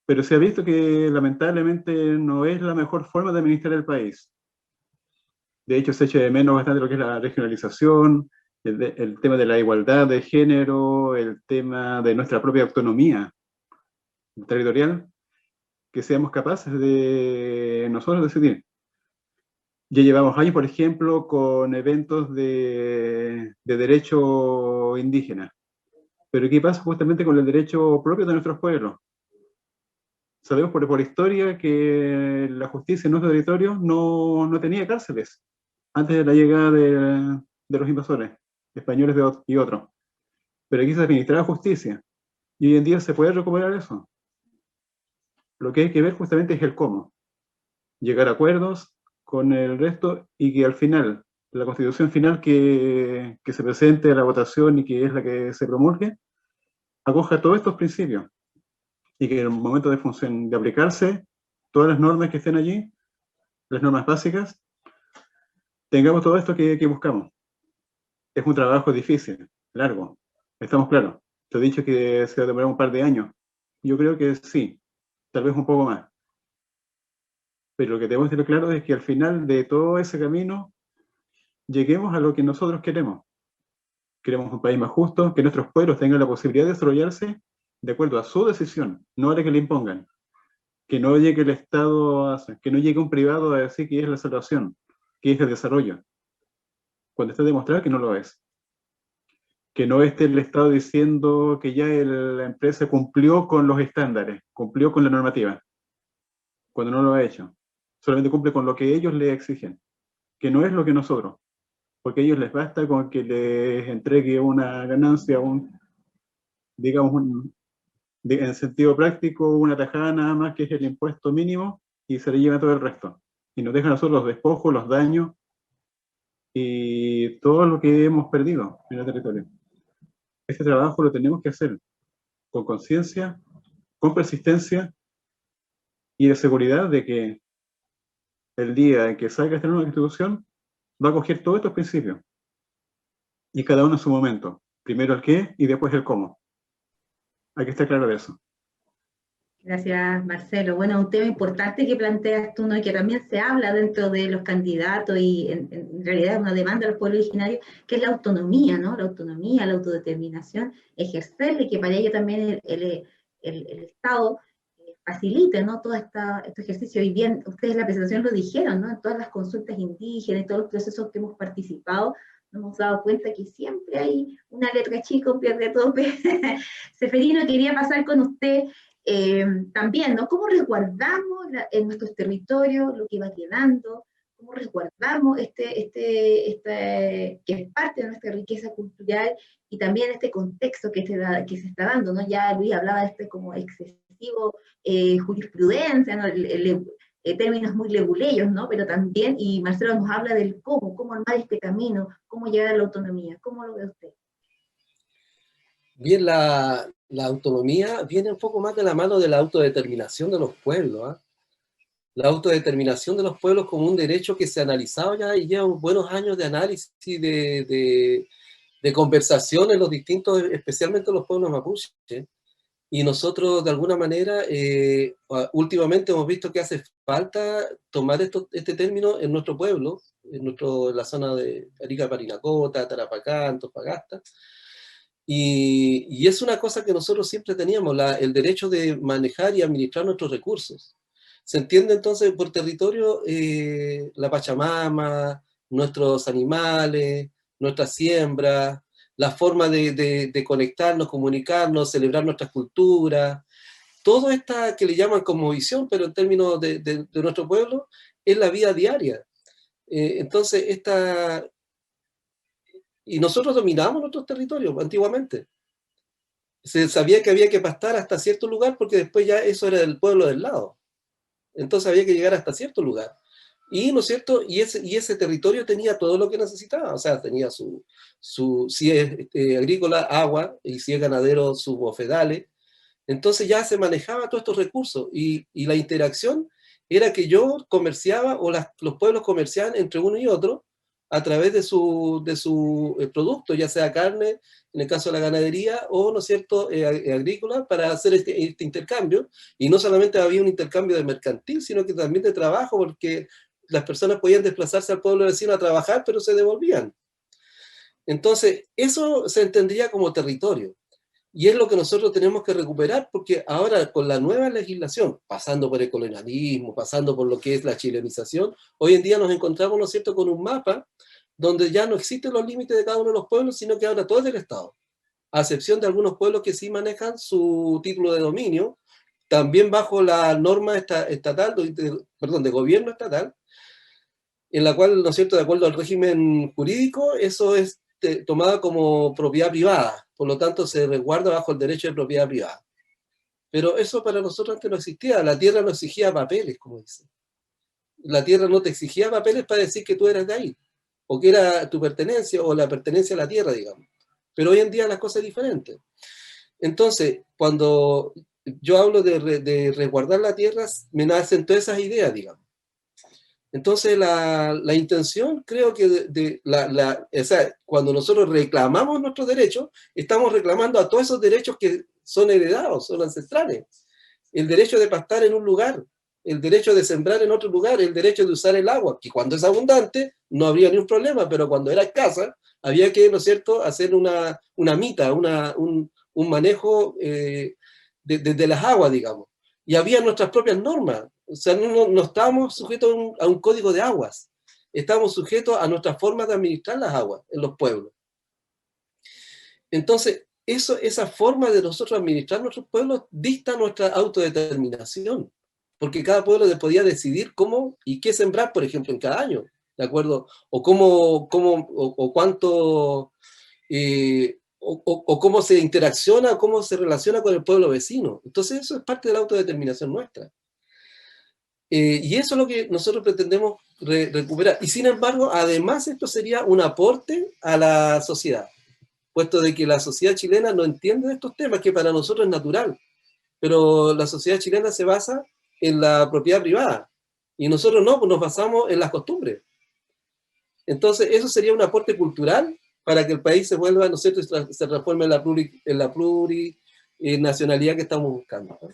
pero se ha visto que lamentablemente no es la mejor forma de administrar el país. De hecho, se echa de menos bastante lo que es la regionalización, el tema de la igualdad de género, el tema de nuestra propia autonomía territorial, que seamos capaces de nosotros decidir. Ya llevamos años, por ejemplo, con eventos de derecho indígena. Pero ¿qué pasa justamente con el derecho propio de nuestros pueblos? Sabemos por historia que la justicia en nuestro territorio no tenía cárceles antes de la llegada de los invasores, españoles y otros. Pero aquí se administraba justicia. Y hoy en día se puede recuperar eso. Lo que hay que ver justamente es el cómo. Llegar a acuerdos con el resto y que al final, la constitución final que se presente a la votación y que es la que se promulgue, acoja todos estos principios y que en el momento de aplicarse todas las normas que estén allí, las normas básicas, tengamos todo esto que buscamos. Es un trabajo difícil, largo, estamos claros. Te he dicho que se va a demorar un par de años. Yo creo que sí, tal vez un poco más. Pero lo que tenemos que tener claro es que al final de todo ese camino lleguemos a lo que nosotros queremos. Queremos un país más justo, que nuestros pueblos tengan la posibilidad de desarrollarse de acuerdo a su decisión, no a la que le impongan. Que no llegue el Estado, que no llegue un privado a decir que es la salvación, que es el desarrollo, cuando está demostrado que no lo es. Que no esté el Estado diciendo que ya la empresa cumplió con los estándares, cumplió con la normativa, cuando no lo ha hecho. Solamente cumple con lo que ellos le exigen, que no es lo que nosotros, porque a ellos les basta con que les entregue una ganancia, en sentido práctico, una tajada nada más que es el impuesto mínimo y se le lleva todo el resto. Y nos dejan a nosotros los despojos, los daños y todo lo que hemos perdido en el territorio. Este trabajo lo tenemos que hacer con conciencia, con persistencia y de seguridad de que el día en que salga esta nueva constitución va a coger todos estos principios y cada uno en su momento. Primero el qué y después el cómo. Hay que estar claro de eso. Gracias, Marcelo. Bueno, un tema importante que planteas tú, ¿no? Y que también se habla dentro de los candidatos y en realidad es una demanda de los pueblos originarios, que es la autonomía, ¿no? La autonomía, la autodeterminación, ejercerla y que para ello también el Estado facilite, ¿no? Todo este ejercicio. Y bien, ustedes en la presentación lo dijeron, ¿no? En todas las consultas indígenas, en todos los procesos que hemos participado, nos hemos dado cuenta que siempre hay una letra chica, un pie de tope. Seferino, quería pasar con usted también, ¿no? ¿Cómo resguardamos en nuestros territorios lo que va quedando? ¿Cómo resguardamos que es parte de nuestra riqueza cultural y también este contexto que se está dando, ¿no? Ya Luis hablaba de este como excesivo jurisprudencia, ¿no? Términos muy leguleyos, ¿no? Pero también, y Marcelo nos habla del cómo armar este camino, cómo llegar a la autonomía. ¿Cómo lo ve usted? Bien, la autonomía viene un poco más de la mano de la autodeterminación de los pueblos, ¿eh? La autodeterminación de los pueblos como un derecho que se ha analizado ya y lleva buenos años de análisis y de conversación en los distintos, especialmente los pueblos mapuche. Y nosotros, de alguna manera, últimamente hemos visto que hace falta tomar este término en nuestro pueblo, en la zona de Arica, Parinacota, Tarapacá, Antofagasta. Y es una cosa que nosotros siempre teníamos, el derecho de manejar y administrar nuestros recursos. Se entiende entonces por territorio la Pachamama, nuestros animales, nuestras siembras, la forma de conectarnos, comunicarnos, celebrar nuestras culturas, todo esta que le llaman cosmovisión, pero en términos de nuestro pueblo, es la vida diaria. Entonces, y nosotros dominábamos nuestros territorios antiguamente. Se sabía que había que pastar hasta cierto lugar porque después ya eso era del pueblo del lado. Entonces había que llegar hasta cierto lugar. Y, ¿no es cierto? Y ese territorio tenía todo lo que necesitaba. O sea, tenía si es agrícola, agua, y si es ganadero, sus bofedales. Entonces ya se manejaba todos estos recursos. Y la interacción era que yo comerciaba, o los pueblos comerciaban entre uno y otro, a través de su producto, ya sea carne, en el caso de la ganadería, o, ¿no es cierto?, agrícola, para hacer este intercambio. Y no solamente había un intercambio de mercantil, sino que también de trabajo, porque las personas podían desplazarse al pueblo vecino a trabajar, pero se devolvían. Entonces, eso se entendía como territorio. Y es lo que nosotros tenemos que recuperar, porque ahora con la nueva legislación, pasando por el colonialismo, pasando por lo que es la chilenización, hoy en día nos encontramos, ¿no es cierto?, con un mapa donde ya no existen los límites de cada uno de los pueblos, sino que ahora todo es del Estado, a excepción de algunos pueblos que sí manejan su título de dominio, también bajo la norma estatal, de gobierno estatal, en la cual, ¿no es cierto?, de acuerdo al régimen jurídico, eso es tomada como propiedad privada, por lo tanto se resguarda bajo el derecho de propiedad privada. Pero eso para nosotros antes no existía, la tierra no exigía papeles, como dicen. La tierra no te exigía papeles para decir que tú eras de ahí, o que era tu pertenencia, o la pertenencia a la tierra, digamos. Pero hoy en día las cosas son diferentes. Entonces, cuando yo hablo de resguardar la tierra, me nacen todas esas ideas, digamos. Entonces, la intención, creo que o sea, cuando nosotros reclamamos nuestros derechos, estamos reclamando a todos esos derechos que son heredados, son ancestrales. El derecho de pastar en un lugar, el derecho de sembrar en otro lugar, el derecho de usar el agua, que cuando es abundante no habría ni un problema, pero cuando era escasa, había que, ¿no es cierto?, hacer una mita, un manejo de las aguas, digamos. Y había nuestras propias normas. O sea, no estábamos sujetos a un código de aguas. Estábamos sujetos a nuestras formas de administrar las aguas en los pueblos. Entonces, esa forma de nosotros administrar nuestros pueblos dicta nuestra autodeterminación. Porque cada pueblo podía decidir cómo y qué sembrar, por ejemplo, en cada año. ¿De acuerdo? O cuánto... o cómo se interacciona, o cómo se relaciona con el pueblo vecino. Entonces eso es parte de la autodeterminación nuestra. Y eso es lo que nosotros pretendemos recuperar. Y sin embargo, además esto sería un aporte a la sociedad. puesto de que la sociedad chilena no entiende estos temas, que para nosotros es natural, pero la sociedad chilena se basa en la propiedad privada, y nosotros no, pues nos basamos en las costumbres. Entonces, eso sería un aporte cultural para que el país se vuelva, ¿no es cierto?, se transforme en la plurinacionalidad que estamos buscando, ¿no?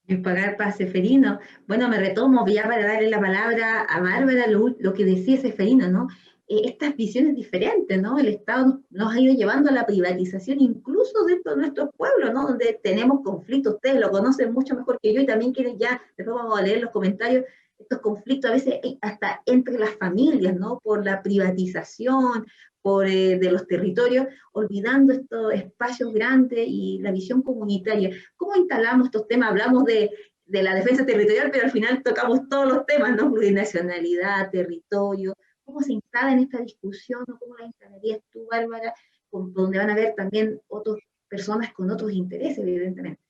El pagar para Seferino. Bueno, me retomo ya para darle la palabra a Bárbara, lo que decía Seferino, ¿no? Estas visiones diferentes, ¿no? El Estado nos ha ido llevando a la privatización, incluso dentro de nuestros pueblos, ¿no? Donde tenemos conflictos, ustedes lo conocen mucho mejor que yo y también quieren ya, después vamos a leer los comentarios, estos conflictos a veces hasta entre las familias, ¿no? Por la privatización, de los territorios, olvidando estos espacios grandes y la visión comunitaria. ¿Cómo instalamos estos temas? Hablamos de la defensa territorial, pero al final tocamos todos los temas, ¿no? Plurinacionalidad, territorio. ¿Cómo se instala en esta discusión o cómo la instalarías tú, Bárbara, donde van a haber también otras personas con otros intereses, evidentemente?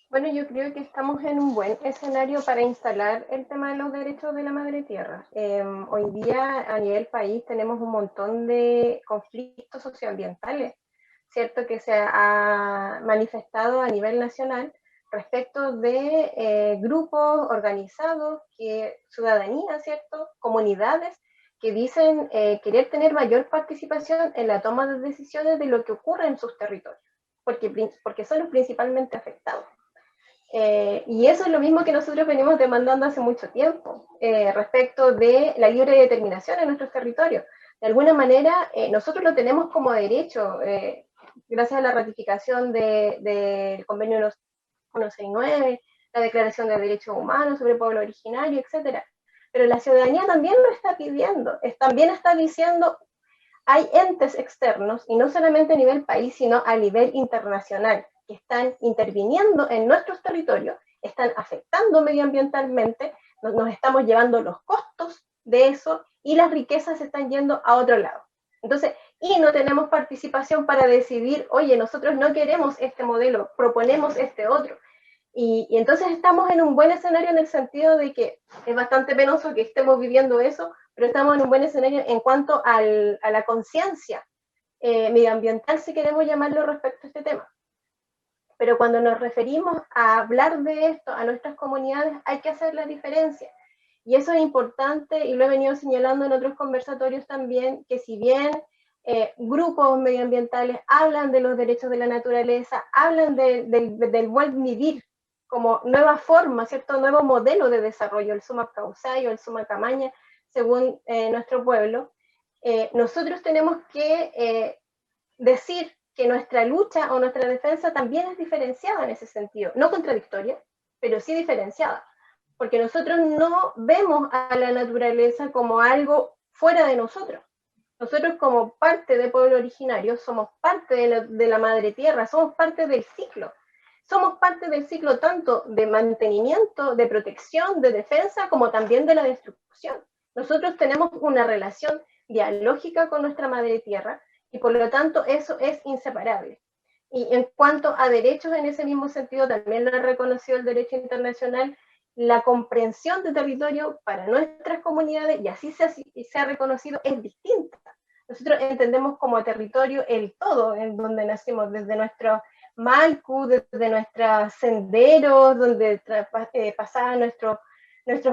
Bueno, yo creo que estamos en un buen escenario para instalar el tema de los derechos de la madre tierra. Hoy día a nivel país tenemos un montón de conflictos socioambientales, ¿cierto?, que se ha manifestado a nivel nacional respecto de grupos organizados, ciudadanía, ¿cierto?, comunidades que dicen querer tener mayor participación en la toma de decisiones de lo que ocurre en sus territorios, porque son los principalmente afectados. Y eso es lo mismo que nosotros venimos demandando hace mucho tiempo, respecto de la libre determinación en nuestros territorios. De alguna manera, nosotros lo tenemos como derecho, gracias a la ratificación del convenio 169, la Declaración de Derechos Humanos sobre el pueblo originario, etc. Pero la ciudadanía también lo está pidiendo, también está diciendo, hay entes externos, y no solamente a nivel país, sino a nivel internacional, que están interviniendo en nuestros territorios, están afectando medioambientalmente, nos estamos llevando los costos de eso y las riquezas se están yendo a otro lado. Entonces, y no tenemos participación para decidir, oye, nosotros no queremos este modelo, proponemos este otro. Y entonces estamos en un buen escenario en el sentido de que es bastante penoso que estemos viviendo eso, pero estamos en un buen escenario en cuanto a la conciencia medioambiental, si queremos llamarlo, respecto a este tema. Pero cuando nos referimos a hablar de esto a nuestras comunidades, hay que hacer la diferencia. Y eso es importante, y lo he venido señalando en otros conversatorios también, que si bien grupos medioambientales hablan de los derechos de la naturaleza, hablan del buen vivir como nueva forma, ¿cierto? Nuevo modelo de desarrollo, el Sumak Kawsay o el Sumak Amaña, según nuestro pueblo, nosotros tenemos que decir que nuestra lucha o nuestra defensa también es diferenciada en ese sentido, no contradictoria, pero sí diferenciada, porque nosotros no vemos a la naturaleza como algo fuera de nosotros. Nosotros, como parte del pueblo originario, somos parte de la madre tierra, somos parte del ciclo. Somos parte del ciclo tanto de mantenimiento, de protección, de defensa, como también de la destrucción. Nosotros tenemos una relación dialógica con nuestra madre tierra, y por lo tanto eso es inseparable. Y en cuanto a derechos, en ese mismo sentido también lo ha reconocido el derecho internacional, la comprensión de territorio para nuestras comunidades, y así se ha reconocido, es distinta. Nosotros entendemos como territorio el todo, en donde nacimos, desde nuestro Malcu, desde nuestros senderos, donde pasaban nuestros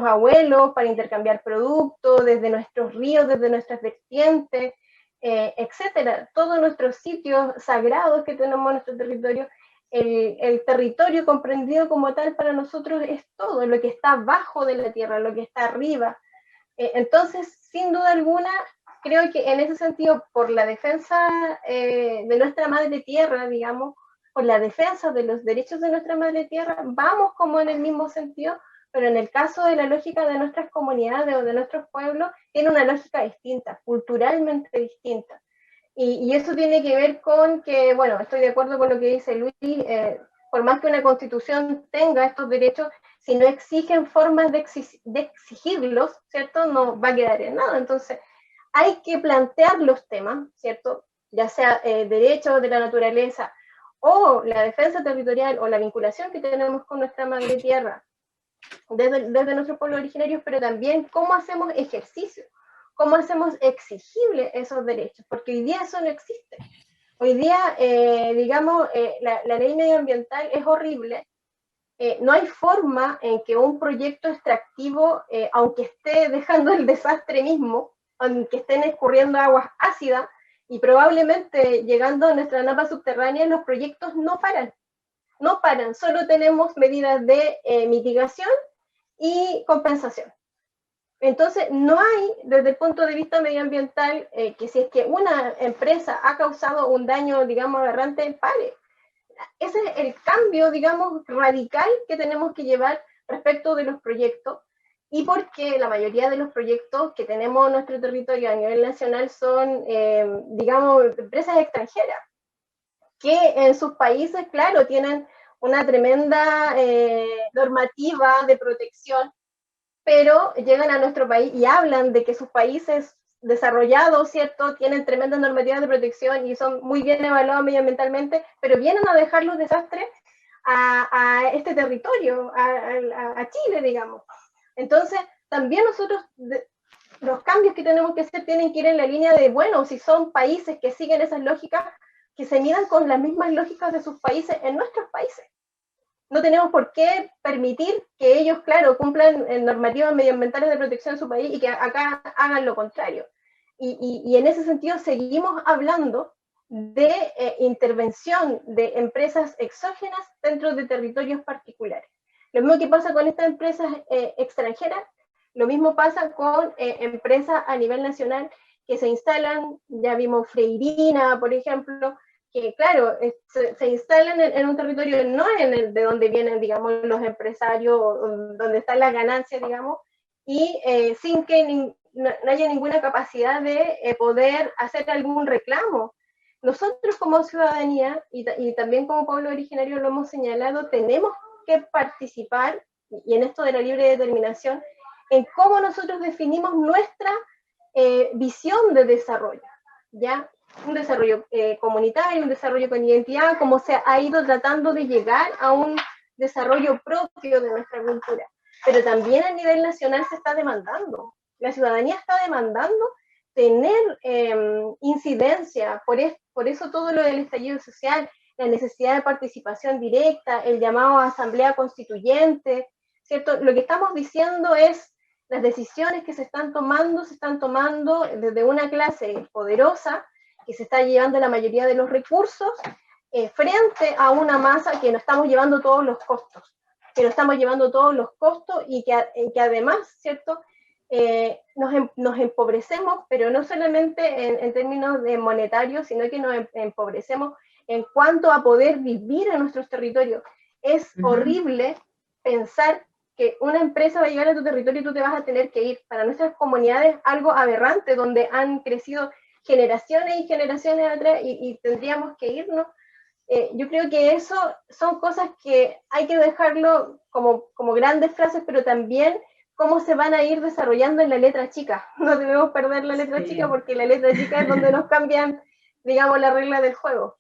abuelos para intercambiar productos, desde nuestros ríos, desde nuestras vertientes, etcétera, todos nuestros sitios sagrados que tenemos en nuestro territorio. El territorio comprendido como tal para nosotros es todo, lo que está abajo de la tierra, lo que está arriba. Entonces, sin duda alguna, creo que en ese sentido, por la defensa de nuestra madre tierra, digamos, por la defensa de los derechos de nuestra madre tierra, vamos como en el mismo sentido, pero en el caso de la lógica de nuestras comunidades o de nuestros pueblos, tiene una lógica distinta, culturalmente distinta. Y eso tiene que ver con que, bueno, estoy de acuerdo con lo que dice Luis, por más que una constitución tenga estos derechos, si no exigen formas de exigirlos, ¿cierto?, no va a quedar en nada. Entonces, hay que plantear los temas, ¿cierto?, ya sea derechos de la naturaleza o la defensa territorial o la vinculación que tenemos con nuestra madre tierra desde nuestros pueblos originarios, pero también cómo hacemos ejercicio, ¿cómo hacemos exigible esos derechos? Porque hoy día eso no existe. Hoy día, digamos, la ley medioambiental es horrible. No hay forma en que un proyecto extractivo, aunque esté dejando el desastre mismo, aunque estén escurriendo aguas ácidas, y probablemente llegando a nuestra napa subterránea, los proyectos no paran. No paran, solo tenemos medidas de mitigación y compensación. Entonces, no hay, desde el punto de vista medioambiental, que si es que una empresa ha causado un daño, digamos, aberrante, pare. Ese es el cambio, digamos, radical que tenemos que llevar respecto de los proyectos, y porque la mayoría de los proyectos que tenemos en nuestro territorio a nivel nacional son, digamos, empresas extranjeras, que en sus países, claro, tienen una tremenda normativa de protección, pero llegan a nuestro país y hablan de que sus países desarrollados, ¿cierto?, tienen tremendas normativas de protección y son muy bien evaluados medioambientalmente, pero vienen a dejar los desastres a este territorio, a Chile, digamos. Entonces, también nosotros, los cambios que tenemos que hacer tienen que ir en la línea de, bueno, si son países que siguen esas lógicas, que se midan con las mismas lógicas de sus países en nuestros países. No tenemos por qué permitir que ellos, claro, cumplan normativas medioambientales de protección en su país y que acá hagan lo contrario. Y en ese sentido seguimos hablando de intervención de empresas exógenas dentro de territorios particulares. Lo mismo que pasa con estas empresas extranjeras, lo mismo pasa con empresas a nivel nacional que se instalan, ya vimos Freirina, por ejemplo, que claro, se instalan en un territorio, no en el de donde vienen, digamos, los empresarios, donde están las ganancias, digamos, y sin que no haya ninguna capacidad de poder hacer algún reclamo. Nosotros como ciudadanía, y también como pueblo originario lo hemos señalado, tenemos que participar, y en esto de la libre determinación, en cómo nosotros definimos nuestra visión de desarrollo, ¿ya? Un desarrollo comunitario, un desarrollo con identidad, como se ha ido tratando de llegar a un desarrollo propio de nuestra cultura. Pero también a nivel nacional se está demandando, la ciudadanía está demandando tener incidencia, por eso todo lo del estallido social, la necesidad de participación directa, el llamado a asamblea constituyente, ¿cierto? Lo que estamos diciendo es, las decisiones que se están tomando desde una clase poderosa, que se está llevando la mayoría de los recursos, frente a una masa que no estamos llevando todos los costos, y que además, ¿cierto?, nos empobrecemos, pero no solamente en términos de monetarios, sino que nos empobrecemos en cuanto a poder vivir en nuestros territorios. Es horrible pensar que una empresa va a llegar a tu territorio y tú te vas a tener que ir. Para nuestras comunidades, algo aberrante, donde han crecido generaciones y generaciones atrás y tendríamos que irnos. Yo creo que eso son cosas que hay que dejarlo como grandes frases, pero también cómo se van a ir desarrollando en la letra chica. No debemos perder la letra chica, porque la letra chica es donde nos cambian, digamos, la regla del juego.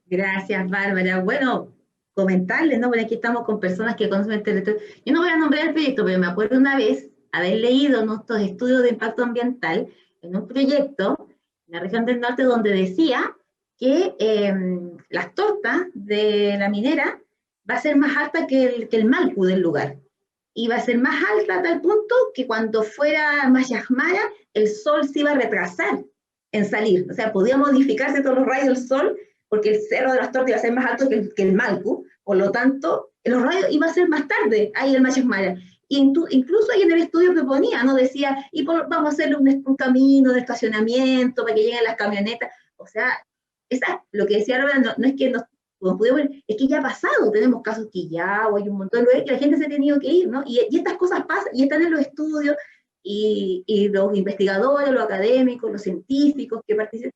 Gracias, Bárbara. Bueno, comentarles, ¿no? Porque aquí estamos con personas que conocen el territorio. Yo no voy a nombrar el proyecto, pero me acuerdo una vez haber leído nuestros estudios de impacto ambiental en un proyecto en la región del norte donde decía que las tortas de la minera va a ser más alta que el Malcu del lugar. Y va a ser más alta a tal punto que cuando fuera Machasmara, el sol se iba a retrasar en salir. O sea, podía modificarse todos los rayos del sol, porque el cerro de las tortas iba a ser más alto que el Malcu, por lo tanto, los rayos iba a ser más tarde ahí el Machasmara. Incluso ahí en el estudio que ponía, ¿no? Decía, vamos a hacerle un camino de estacionamiento para que lleguen las camionetas. O sea, lo que decía Robert, no es que es que ya ha pasado, tenemos casos que ya, o hay un montón de lugares que la gente se ha tenido que ir, ¿no? Y estas cosas pasan, y están en los estudios, y los investigadores, los académicos, los científicos que participan,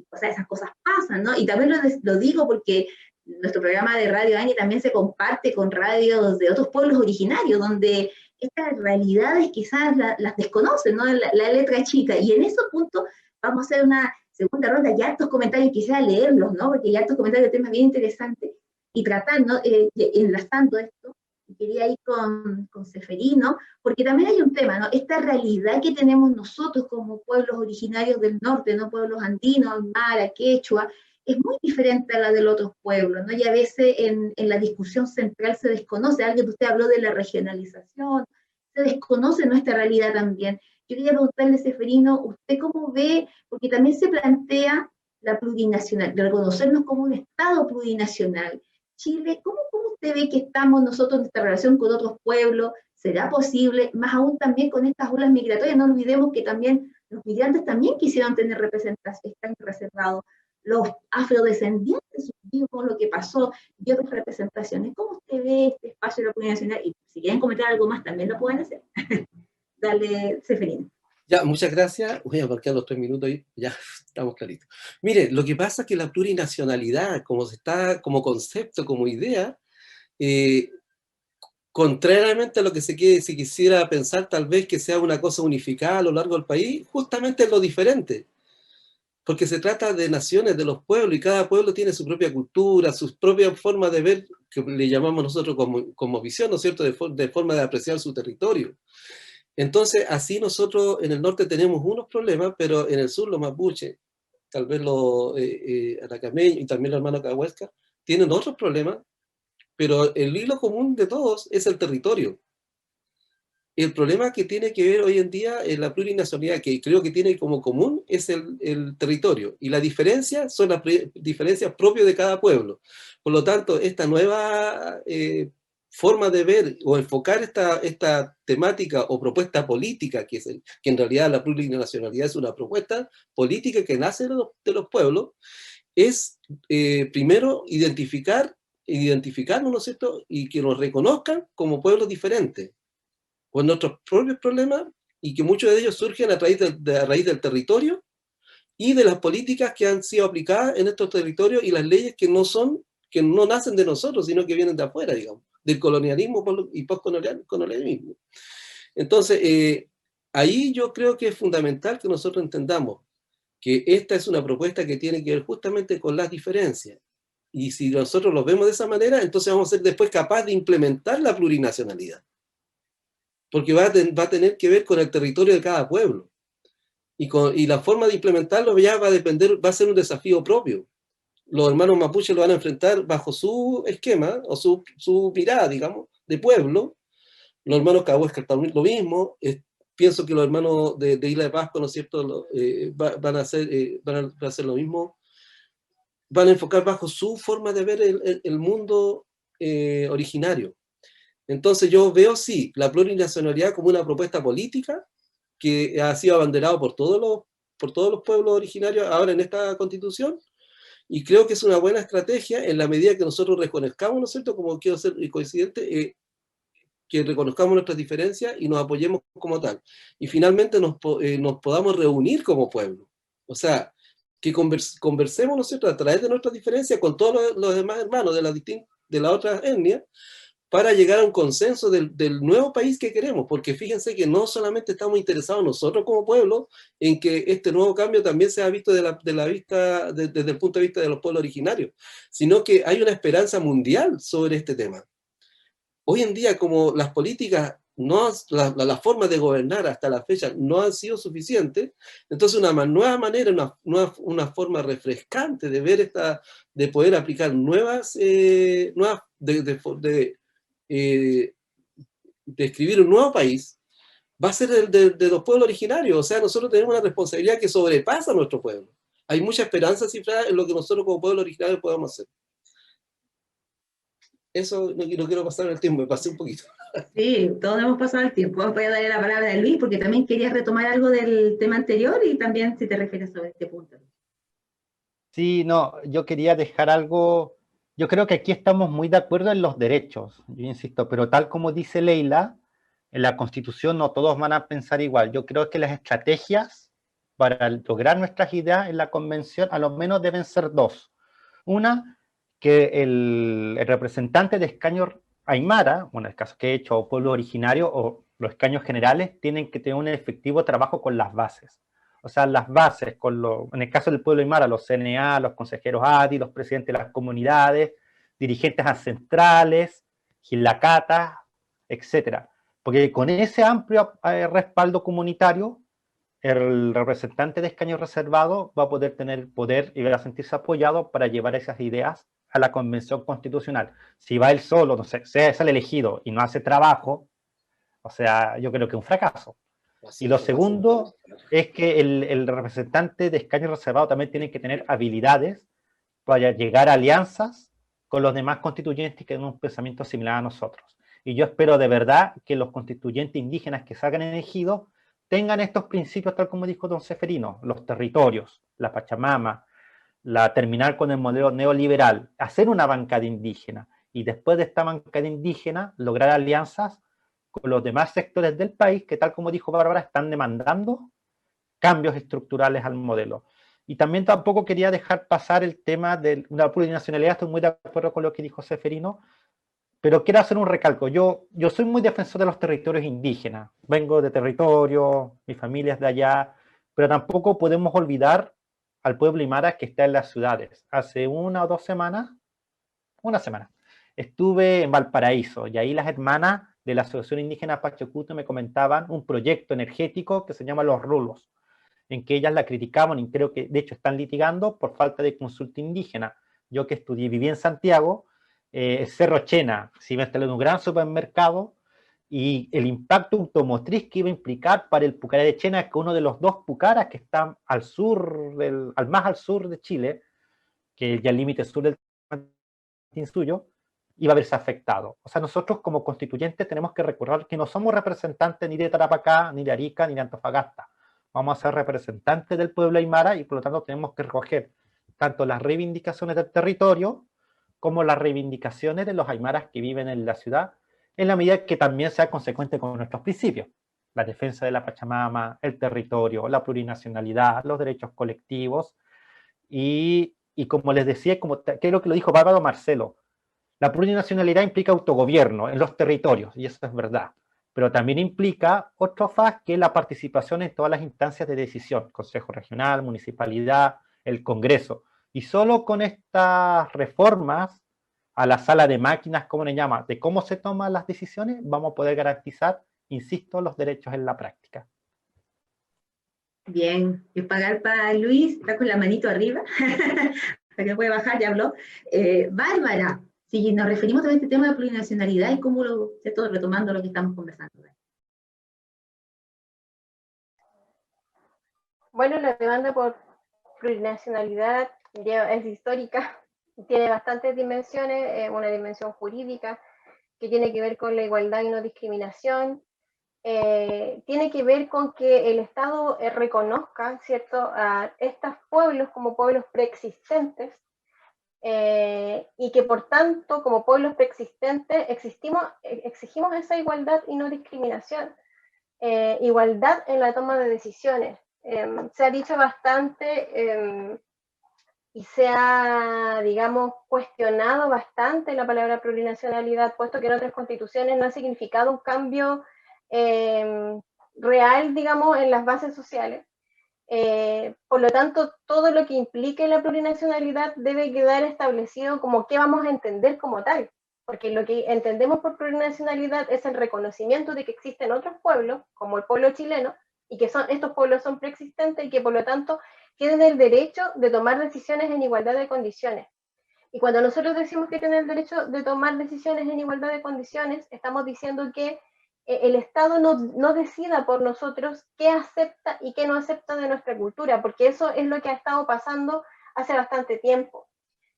o sea, esas cosas pasan, ¿no? Y también lo digo porque nuestro programa de Radio AINI también se comparte con radios de otros pueblos originarios, donde estas realidades quizás las desconocen, ¿no? La letra chica, y en esos puntos vamos a hacer una segunda ronda, y hartos comentarios, quisiera leerlos, ¿no? Porque hay hartos comentarios de temas bien interesantes, y tratar, ¿no? Enlazando esto, quería ir con Seferino, porque también hay un tema, ¿no? Esta realidad que tenemos nosotros como pueblos originarios del norte, ¿no? Pueblos andinos, aymara, quechua, es muy diferente a la de los otros pueblos, ¿no? Y a veces en la discusión central se desconoce, alguien de usted habló de la regionalización, se desconoce nuestra realidad también. Yo quería preguntarle, Seferino, ¿usted cómo ve? Porque también se plantea la plurinacional, de reconocernos como un Estado plurinacional. Chile, ¿cómo usted ve que estamos nosotros en nuestra relación con otros pueblos? ¿Será posible? Más aún también con estas olas migratorias, no olvidemos que también los migrantes también quisieron tener representación, están reservados. Los afrodescendientes supimos lo que pasó y otras representaciones. ¿Cómo usted ve este espacio de la plurinacional? Y si quieren comentar algo más, también lo pueden hacer. Dale, Seferino. Ya, muchas gracias. Voy a marcar los 3 minutos y ya estamos claritos. Mire, lo que pasa es que la plurinacionalidad, como concepto, como idea, contrariamente a lo que se quisiera pensar tal vez que sea una cosa unificada a lo largo del país, justamente es lo diferente. Porque se trata de naciones, de los pueblos, y cada pueblo tiene su propia cultura, su propia forma de ver, que le llamamos nosotros como visión, ¿no es cierto?, de forma de apreciar su territorio. Entonces, así nosotros en el norte tenemos unos problemas, pero en el sur los mapuches, tal vez los aracameños y también los hermanos cahuesca, tienen otros problemas, pero el hilo común de todos es el territorio. El problema que tiene que ver hoy en día en la plurinacionalidad, que creo que tiene como común, es el territorio. Y la diferencia son las diferencias propias de cada pueblo. Por lo tanto, esta nueva forma de ver o enfocar esta temática o propuesta política, que en realidad la plurinacionalidad es una propuesta política que nace de los pueblos, es primero identificarnos, ¿no es cierto?, y que nos reconozcan como pueblos diferentes, con nuestros propios problemas, y que muchos de ellos surgen a raíz del territorio y de las políticas que han sido aplicadas en estos territorios y las leyes que no nacen de nosotros, sino que vienen de afuera, digamos, del colonialismo y postcolonialismo. Entonces, ahí yo creo que es fundamental que nosotros entendamos que esta es una propuesta que tiene que ver justamente con las diferencias. Y si nosotros lo vemos de esa manera, entonces vamos a ser después capaces de implementar la plurinacionalidad. Porque va a tener que ver con el territorio de cada pueblo. Y la forma de implementarlo ya va a ser un desafío propio. Los hermanos mapuches lo van a enfrentar bajo su esquema, o su mirada, digamos, de pueblo. Los hermanos cahuescas también lo mismo. Pienso que los hermanos de Isla de Pascua, ¿no es cierto?, van a hacer lo mismo. Van a enfocar bajo su forma de ver el mundo originario. Entonces yo veo, sí, la plurinacionalidad como una propuesta política que ha sido abanderado por todos los pueblos originarios ahora en esta constitución, y creo que es una buena estrategia en la medida que nosotros reconozcamos, ¿no es cierto?, como quiero ser coincidente, que reconozcamos nuestras diferencias y nos apoyemos como tal. Y finalmente nos podamos reunir como pueblo. O sea, que conversemos, ¿no es cierto?, a través de nuestras diferencias con todos los demás hermanos de las otras etnias, para llegar a un consenso del nuevo país que queremos, porque fíjense que no solamente estamos interesados nosotros como pueblo en que este nuevo cambio también sea visto desde el punto de vista de los pueblos originarios, sino que hay una esperanza mundial sobre este tema. Hoy en día, como las políticas, la forma de gobernar hasta la fecha no han sido suficientes, entonces una nueva manera, una forma refrescante de ver de poder aplicar de escribir un nuevo país, va a ser de los pueblos originarios. O sea, nosotros tenemos una responsabilidad que sobrepasa a nuestro pueblo. Hay mucha esperanza cifrada en lo que nosotros como pueblo originario podemos hacer. Eso no quiero pasar el tiempo, me pasé un poquito. Sí, todos hemos pasado el tiempo. Voy a darle la palabra a Luis, porque también querías retomar algo del tema anterior y también si te refieres sobre este punto. Sí, no, yo quería dejar algo. Yo creo que aquí estamos muy de acuerdo en los derechos, yo insisto, pero tal como dice Leila, en la Constitución no todos van a pensar igual. Yo creo que las estrategias para lograr nuestras ideas en la Convención a lo menos deben ser dos. Una, que el representante de escaño aymara, bueno, en el caso que he hecho, o pueblo originario, o los escaños generales, tienen que tener un efectivo trabajo con las bases. O sea, las bases, en el caso del pueblo aymara, los CNA, los consejeros ADI, los presidentes de las comunidades, dirigentes ancestrales, gilacatas, etcétera. Porque con ese amplio respaldo comunitario, el representante de escaño reservado va a poder tener poder y va a sentirse apoyado para llevar esas ideas a la Convención Constitucional. Si va él solo, no sé, es el elegido y no hace trabajo, o sea, yo creo que es un fracaso. Y lo segundo es que el representante de escaño reservado también tiene que tener habilidades para llegar a alianzas con los demás constituyentes que tienen un pensamiento similar a nosotros. Y yo espero de verdad que los constituyentes indígenas que salgan elegidos tengan estos principios, tal como dijo don Ceferino, los territorios, la Pachamama, terminar con el modelo neoliberal, hacer una bancada indígena, y después de esta bancada indígena, lograr alianzas con los demás sectores del país que, tal como dijo Bárbara, están demandando cambios estructurales al modelo. Y también tampoco quería dejar pasar el tema de la plurinacionalidad, estoy muy de acuerdo con lo que dijo Ceferino, pero quiero hacer un recalco. Yo soy muy defensor de los territorios indígenas, vengo de territorio, mi familia es de allá, pero tampoco podemos olvidar al pueblo aymara que está en las ciudades. Hace una o 2 semanas, una semana, estuve en Valparaíso y ahí las hermanas de la Asociación Indígena Pachacuti me comentaban un proyecto energético que se llama Los Rulos, en que ellas la criticaban y creo que de hecho están litigando por falta de consulta indígena. Yo que estudié, viví en Santiago, Cerro Chena, si me instalé en un gran supermercado, y el impacto automotriz que iba a implicar para el Pucará de Chena, que uno de los 2 Pucaras que están al sur, más al sur de Chile, que ya el límite sur del suyo, iba a verse afectado. O sea, nosotros como constituyentes tenemos que recordar que no somos representantes ni de Tarapacá, ni de Arica, ni de Antofagasta. Vamos a ser representantes del pueblo aymara y por lo tanto tenemos que recoger tanto las reivindicaciones del territorio como las reivindicaciones de los aymaras que viven en la ciudad, en la medida que también sea consecuente con nuestros principios. La defensa de la Pachamama, el territorio, la plurinacionalidad, los derechos colectivos y como les decía, creo que lo dijo Bárbaro Marcelo, la plurinacionalidad implica autogobierno en los territorios, y eso es verdad, pero también implica otro faz que es la participación en todas las instancias de decisión, Consejo Regional, Municipalidad, el Congreso, y solo con estas reformas a la sala de máquinas, como le llama, de cómo se toman las decisiones, vamos a poder garantizar, insisto, los derechos en la práctica. Bien, y pagar para Luis, está con la manito arriba, para que puede bajar, ya habló. Bárbara, si nos referimos a este tema de plurinacionalidad y cómo lo, ¿cierto? Retomando lo que estamos conversando. Bueno, la demanda por plurinacionalidad es histórica, tiene bastantes dimensiones, una dimensión jurídica que tiene que ver con la igualdad y no discriminación, tiene que ver con que el Estado reconozca, ¿cierto?, a estos pueblos como pueblos preexistentes, y que por tanto, como pueblos preexistentes, exigimos esa igualdad y no discriminación, igualdad en la toma de decisiones. Se ha dicho bastante y se ha, digamos, cuestionado bastante la palabra plurinacionalidad, puesto que en otras constituciones no ha significado un cambio real, digamos, en las bases sociales. Por lo tanto, todo lo que implique la plurinacionalidad debe quedar establecido como qué vamos a entender como tal, porque lo que entendemos por plurinacionalidad es el reconocimiento de que existen otros pueblos, como el pueblo chileno, y que estos pueblos son preexistentes y que por lo tanto tienen el derecho de tomar decisiones en igualdad de condiciones. Y cuando nosotros decimos que tienen el derecho de tomar decisiones en igualdad de condiciones, estamos diciendo que el Estado no decida por nosotros qué acepta y qué no acepta de nuestra cultura, porque eso es lo que ha estado pasando hace bastante tiempo.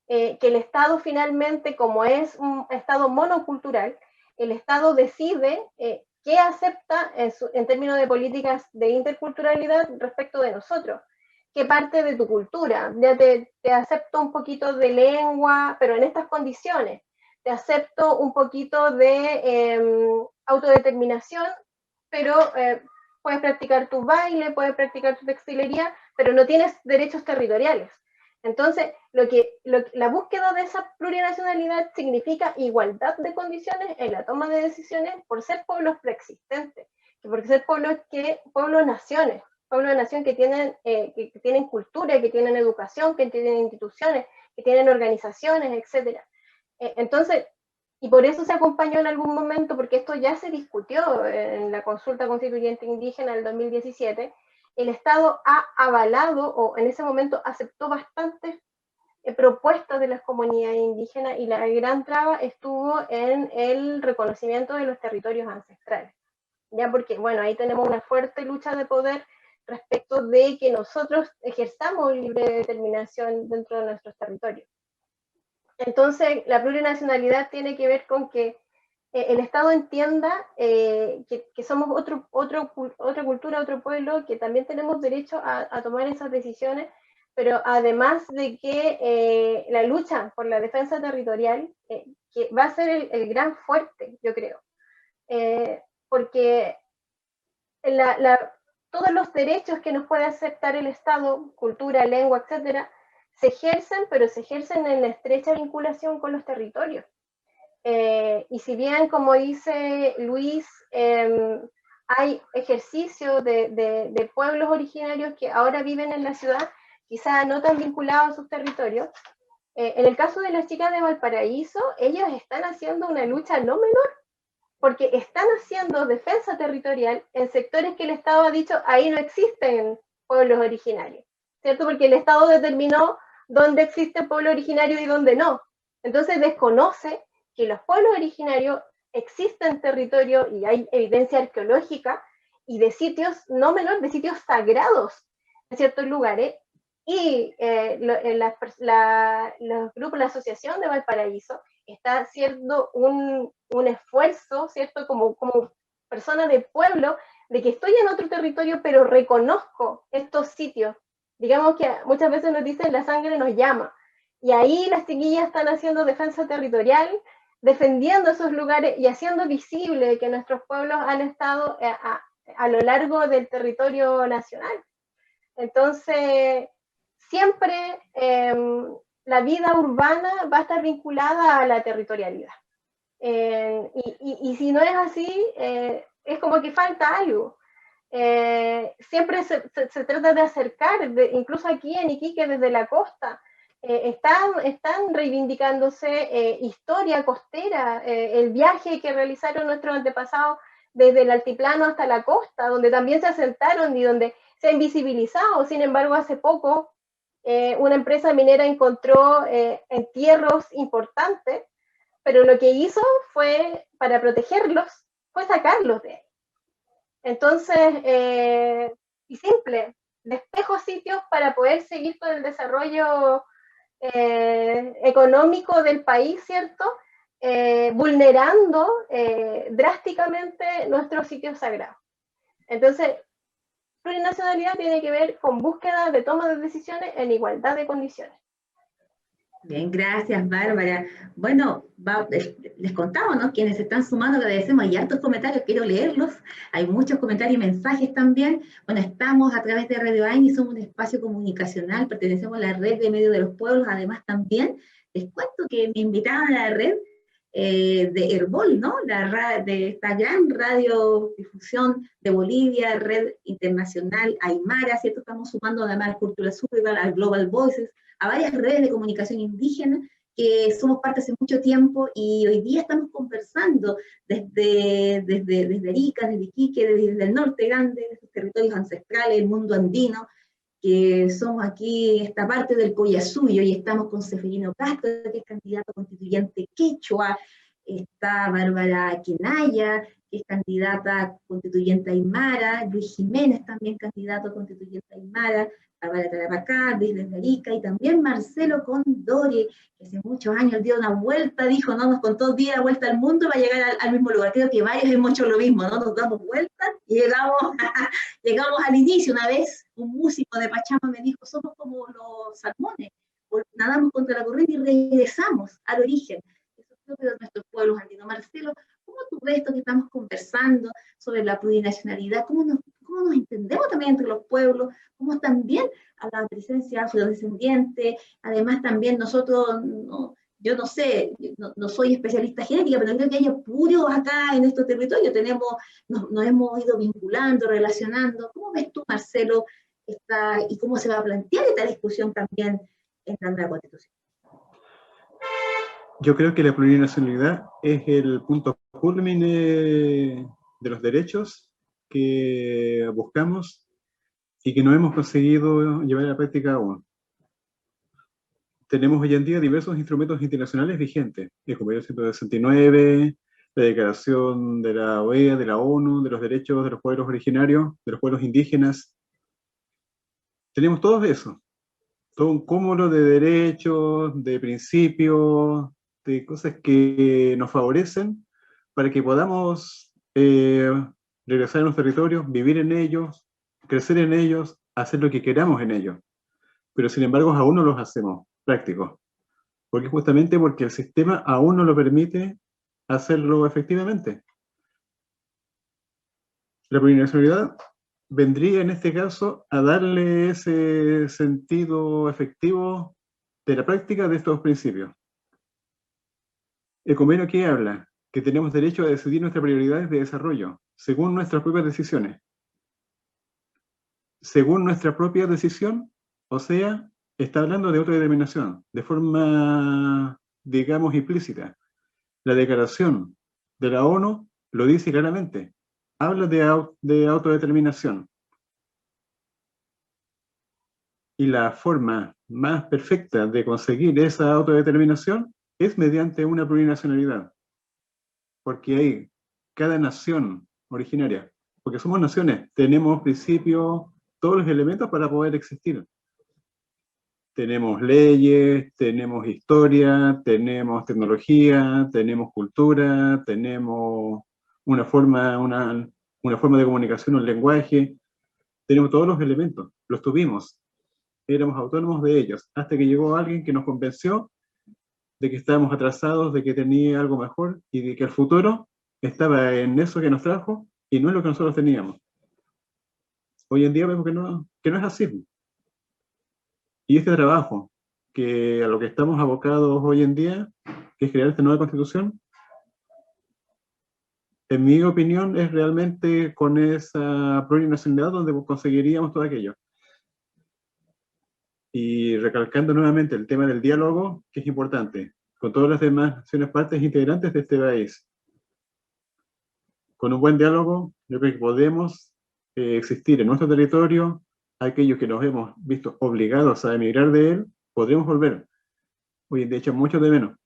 Que el Estado finalmente, como es un Estado monocultural, el Estado decide qué acepta en términos de políticas de interculturalidad respecto de nosotros. ¿Qué parte de tu cultura? Ya te acepto un poquito de lengua, pero en estas condiciones. Te acepto un poquito de autodeterminación, pero puedes practicar tu baile, puedes practicar tu textilería, pero no tienes derechos territoriales. Entonces, la búsqueda de esa plurinacionalidad significa igualdad de condiciones en la toma de decisiones por ser pueblos preexistentes, por ser pueblos-naciones, pueblos de nación que tienen cultura, que tienen educación, que tienen instituciones, que tienen organizaciones, etc. Entonces, Y por eso se acompañó en algún momento, porque esto ya se discutió en la consulta constituyente indígena del 2017, el Estado ha avalado, o en ese momento aceptó bastantes propuestas de las comunidades indígenas, y la gran traba estuvo en el reconocimiento de los territorios ancestrales. Ya, porque, bueno, ahí tenemos una fuerte lucha de poder respecto de que nosotros ejerzamos libre determinación dentro de nuestros territorios. Entonces, la plurinacionalidad tiene que ver con que el Estado entienda que somos otra cultura, otro pueblo, que también tenemos derecho a tomar esas decisiones, pero además de que la lucha por la defensa territorial, que va a ser el gran fuerte, yo creo, porque todos los derechos que nos puede aceptar el Estado, cultura, lengua, etcétera, se ejercen, pero se ejercen en estrecha vinculación con los territorios. Y si bien, como dice Luis, hay ejercicio de pueblos originarios que ahora viven en la ciudad, quizá no tan vinculados a sus territorios, en el caso de las chicas de Valparaíso, ellos están haciendo una lucha no menor, porque están haciendo defensa territorial en sectores que el Estado ha dicho, ahí no existen pueblos originarios, ¿cierto? Porque el Estado determinó dónde existe pueblo originario y dónde no. Entonces desconoce que los pueblos originarios existen en territorio, y hay evidencia arqueológica, y de sitios no menores, de sitios sagrados en ciertos lugares, y los grupos, la Asociación de Valparaíso, está haciendo un esfuerzo, ¿cierto? Como persona de pueblo, de que estoy en otro territorio, pero reconozco estos sitios. Digamos que muchas veces nos dicen la sangre nos llama, y ahí las chiquillas están haciendo defensa territorial, defendiendo esos lugares y haciendo visible que nuestros pueblos han estado a lo largo del territorio nacional. Entonces, siempre la vida urbana va a estar vinculada a la territorialidad. Y si no es así, es como que falta algo. Siempre se trata de acercar, incluso aquí en Iquique, desde la costa, están reivindicándose historia costera, el viaje que realizaron nuestros antepasados desde el altiplano hasta la costa, donde también se asentaron y donde se ha invisibilizado. Sin embargo, hace poco una empresa minera encontró entierros importantes, pero lo que hizo fue, para protegerlos, fue sacarlos de ahí. Entonces, y simple, despejo sitios para poder seguir con el desarrollo económico del país, ¿cierto? Vulnerando drásticamente nuestros sitios sagrados. Entonces, plurinacionalidad tiene que ver con búsqueda de toma de decisiones en igualdad de condiciones. Bien, gracias, Bárbara. Bueno, les contamos, ¿no? Quienes se están sumando, agradecemos, hay hartos comentarios, quiero leerlos, hay muchos comentarios y mensajes también. Bueno, estamos a través de Radio AINI, somos un espacio comunicacional, pertenecemos a la red de medios de los pueblos, además también les cuento que me invitaban a la red de Herbol, ¿no? De esta gran radiodifusión de Bolivia, red internacional Aymara, ¿cierto? Estamos sumando además a Cultura Survival, a Global Voices, a varias redes de comunicación indígena que somos parte hace mucho tiempo, y hoy día estamos conversando desde Arica, desde Iquique, desde el norte grande, de estos territorios ancestrales, el mundo andino, que somos aquí esta parte del Collasuyo, y estamos con Seferino Castro, que es candidato constituyente quechua, está Bárbara Quenaya, que es candidata constituyente aymara, Luis Jiménez también candidato constituyente aymara, Bárbara Tarapacá, desde Arica, y también Marcelo Condori, que hace muchos años dio una vuelta, dijo, no, nos contó 10 la vuelta al mundo para llegar al mismo lugar. Creo que varios hemos hecho lo mismo, ¿no? Nos damos vueltas y llegamos al inicio. Una vez un músico de Pachama me dijo, somos como los salmones, nadamos contra la corriente y regresamos al origen. Eso creo que de nuestros pueblos andinos. Marcelo, ¿cómo tú ves esto que estamos conversando sobre la plurinacionalidad? ¿Cómo nos entendemos también entre los pueblos? ¿Cómo también a la presencia afrodescendiente? Además también nosotros, yo no sé, no soy especialista genética, pero creo que hay purios acá en estos territorios, nos hemos ido vinculando, relacionando. ¿Cómo ves tú, Marcelo, y cómo se va a plantear esta discusión también en la nueva Constitución? Yo creo que la plurinacionalidad es el punto culmine de los derechos que buscamos y que no hemos conseguido llevar a la práctica aún. Tenemos hoy en día diversos instrumentos internacionales vigentes, el Convenio 169, la Declaración de la OEA, de la ONU, de los derechos de los pueblos originarios, de los pueblos indígenas. Tenemos todo eso, todo un cúmulo de derechos, de principios, de cosas que nos favorecen para que podamos regresar a los territorios, vivir en ellos, crecer en ellos, hacer lo que queramos en ellos. Pero sin embargo aún no los hacemos prácticos. Justamente porque el sistema aún no lo permite hacerlo efectivamente. La plurinacionalidad vendría en este caso a darle ese sentido efectivo de la práctica de estos principios. El convenio aquí habla que tenemos derecho a decidir nuestras prioridades de desarrollo, según nuestras propias decisiones. Según nuestra propia decisión, o sea, está hablando de autodeterminación, de forma, digamos, implícita. La declaración de la ONU lo dice claramente, habla de autodeterminación. Y la forma más perfecta de conseguir esa autodeterminación es mediante una plurinacionalidad. Porque ahí, cada nación originaria, porque somos naciones, tenemos principios, todos los elementos para poder existir. Tenemos leyes, tenemos historia, tenemos tecnología, tenemos cultura, tenemos una forma de comunicación, un lenguaje. Tenemos todos los elementos, los tuvimos. Éramos autónomos de ellos, hasta que llegó alguien que nos convenció de que estábamos atrasados, de que tenía algo mejor y de que el futuro estaba en eso que nos trajo y no en lo que nosotros teníamos. Hoy en día vemos que no es así. Y este trabajo, que a lo que estamos abocados hoy en día, que es crear esta nueva constitución, en mi opinión es realmente con esa plurinacionalidad donde conseguiríamos todo aquello. Y recalcando nuevamente el tema del diálogo, que es importante, con todas las demás naciones partes integrantes de este país. Con un buen diálogo, yo creo que podemos existir en nuestro territorio. Aquellos que nos hemos visto obligados a emigrar de él, podremos volver. Hoy de hecho mucho de menos.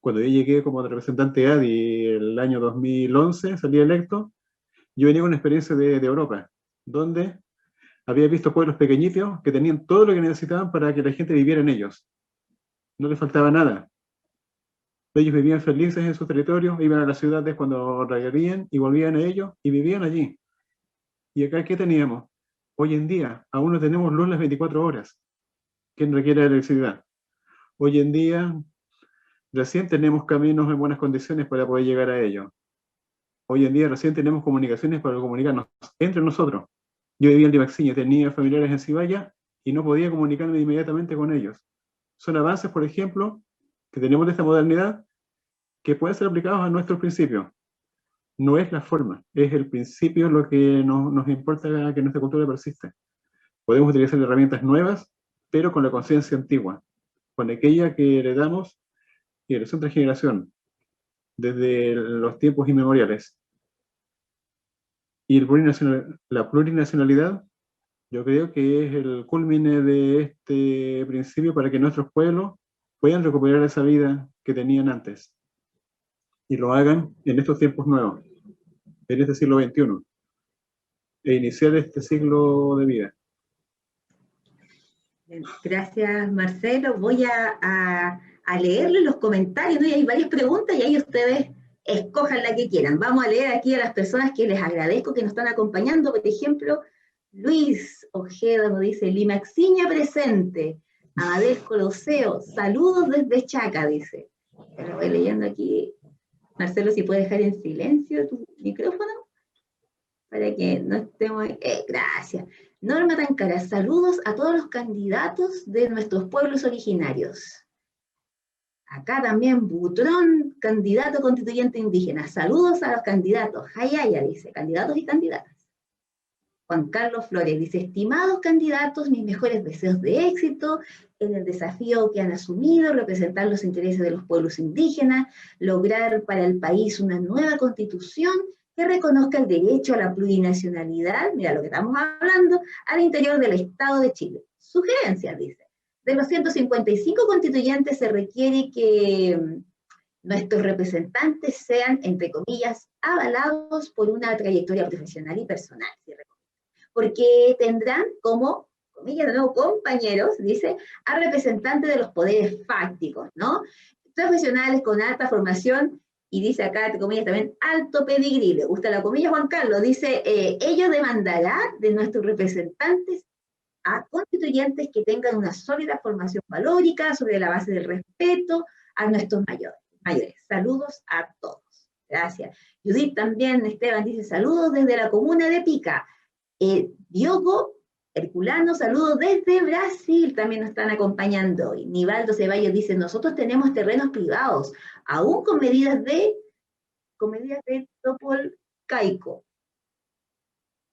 Cuando yo llegué como representante de ADI el año 2011, salí electo, yo venía con una experiencia de Europa, donde había visto pueblos pequeñitos que tenían todo lo que necesitaban para que la gente viviera en ellos. No les faltaba nada. Ellos vivían felices en sus territorios, iban a las ciudades cuando requerían y volvían a ellos y vivían allí. ¿Y acá qué teníamos? Hoy en día aún no tenemos luz las 24 horas. ¿Quién requiere electricidad? Hoy en día recién tenemos caminos en buenas condiciones para poder llegar a ellos. Hoy en día recién tenemos comunicaciones para comunicarnos entre nosotros. Yo vivía en Limaxiña, tenía familiares en Cibaya y no podía comunicarme inmediatamente con ellos. Son avances, por ejemplo, que tenemos de esta modernidad que pueden ser aplicados a nuestros principios. No es la forma, es el principio lo que nos importa que nuestra cultura persista. Podemos utilizar herramientas nuevas, pero con la conciencia antigua, con aquella que heredamos generación tras generación, desde los tiempos inmemoriales. Y la plurinacionalidad, yo creo que es el culmine de este principio para que nuestros pueblos puedan recuperar esa vida que tenían antes y lo hagan en estos tiempos nuevos, en este siglo XXI, e iniciar este siglo de vida. Gracias, Marcelo. Voy a leerle los comentarios, ¿no? Y hay varias preguntas y ahí ustedes escojan la que quieran. Vamos a leer aquí a las personas que les agradezco que nos están acompañando. Por ejemplo, Luis Ojeda nos dice, Limaxiña presente. Amadés Coloseo, saludos desde Chaca, dice. Lo voy leyendo aquí. Marcelo, si puedes dejar en silencio tu micrófono para que no estemos... gracias. Norma Tancara, saludos a todos los candidatos de nuestros pueblos originarios. Acá también Butrón, candidato constituyente indígena. Saludos a los candidatos. Hayaya dice, candidatos y candidatas. Juan Carlos Flores dice, estimados candidatos, mis mejores deseos de éxito en el desafío que han asumido, representar los intereses de los pueblos indígenas, lograr para el país una nueva constitución que reconozca el derecho a la plurinacionalidad, mira lo que estamos hablando, al interior del Estado de Chile. Sugerencias, dice. De los 155 constituyentes se requiere que nuestros representantes sean, entre comillas, avalados por una trayectoria profesional y personal, porque tendrán como, comillas de nuevo, compañeros, dice, a representantes de los poderes fácticos, ¿no? Profesionales con alta formación, y dice acá, entre comillas, también, alto pedigrí, le gusta la comilla Juan Carlos, dice, ello demandará de nuestros representantes a constituyentes que tengan una sólida formación valórica sobre la base del respeto a nuestros mayores. Saludos a todos. Gracias. Judith también, Esteban, dice, saludos desde la comuna de Pica. Diogo Herculano, saludos desde Brasil, también nos están acompañando hoy. Nivaldo Ceballos dice, nosotros tenemos terrenos privados, aún con medidas de Topolcaico.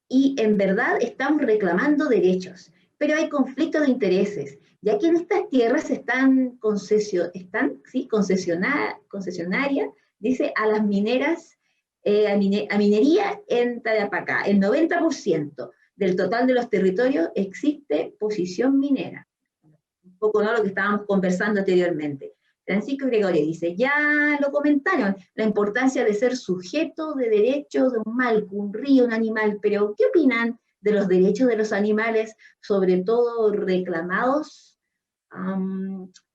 Y en verdad estamos reclamando derechos, pero hay conflicto de intereses, ya que en estas tierras están concesionarias, dice, a las mineras, a minería en Tarapacá. El 90% del total de los territorios existe posición minera. Un poco, ¿no?, lo que estábamos conversando anteriormente. Francisco Gregorio dice, ya lo comentaron, la importancia de ser sujeto de derechos de un malco, un río, un animal, pero ¿qué opinan de los derechos de los animales, sobre todo reclamados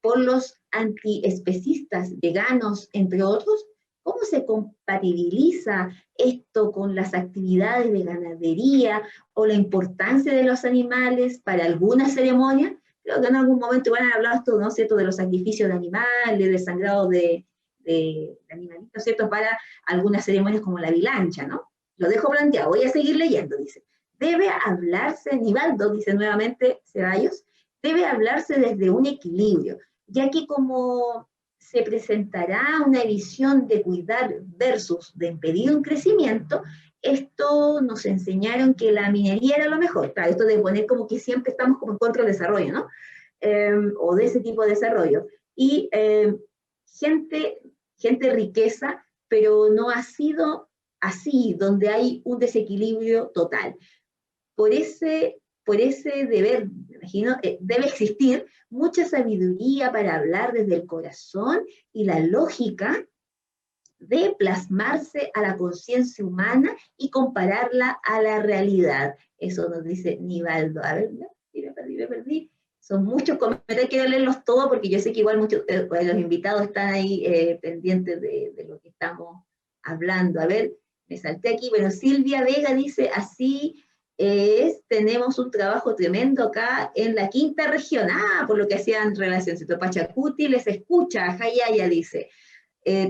por los antiespecistas, veganos, entre otros? ¿Cómo se compatibiliza esto con las actividades de ganadería o la importancia de los animales para algunas ceremonias? Creo que en algún momento van a hablar esto, ¿no?, ¿cierto?, de los sacrificios de animales, de sangrado de animalitos, ¿cierto?, para algunas ceremonias como la vilancha, ¿no? Lo dejo planteado, voy a seguir leyendo, dice. Debe hablarse, Nivaldo, dice nuevamente Ceballos, debe hablarse desde un equilibrio, ya que como se presentará una visión de cuidar versus de impedir un crecimiento, esto nos enseñaron que la minería era lo mejor. Claro, esto de poner como que siempre estamos como en contra del desarrollo, ¿no? O de ese tipo de desarrollo. Y gente riqueza, pero no ha sido así, donde hay un desequilibrio total. Por ese deber, me imagino, debe existir mucha sabiduría para hablar desde el corazón y la lógica de plasmarse a la conciencia humana y compararla a la realidad. Eso nos dice Nivaldo. A ver, me perdí. Son muchos comentarios, quiero leerlos todos porque yo sé que igual muchos los invitados están ahí pendientes de lo que estamos hablando. A ver, me salté aquí. Bueno, Silvia Vega dice, así tenemos un trabajo tremendo acá en la quinta región. Por lo que hacían relación, ¿cierto? Pachacuti les escucha, Jayaya dice.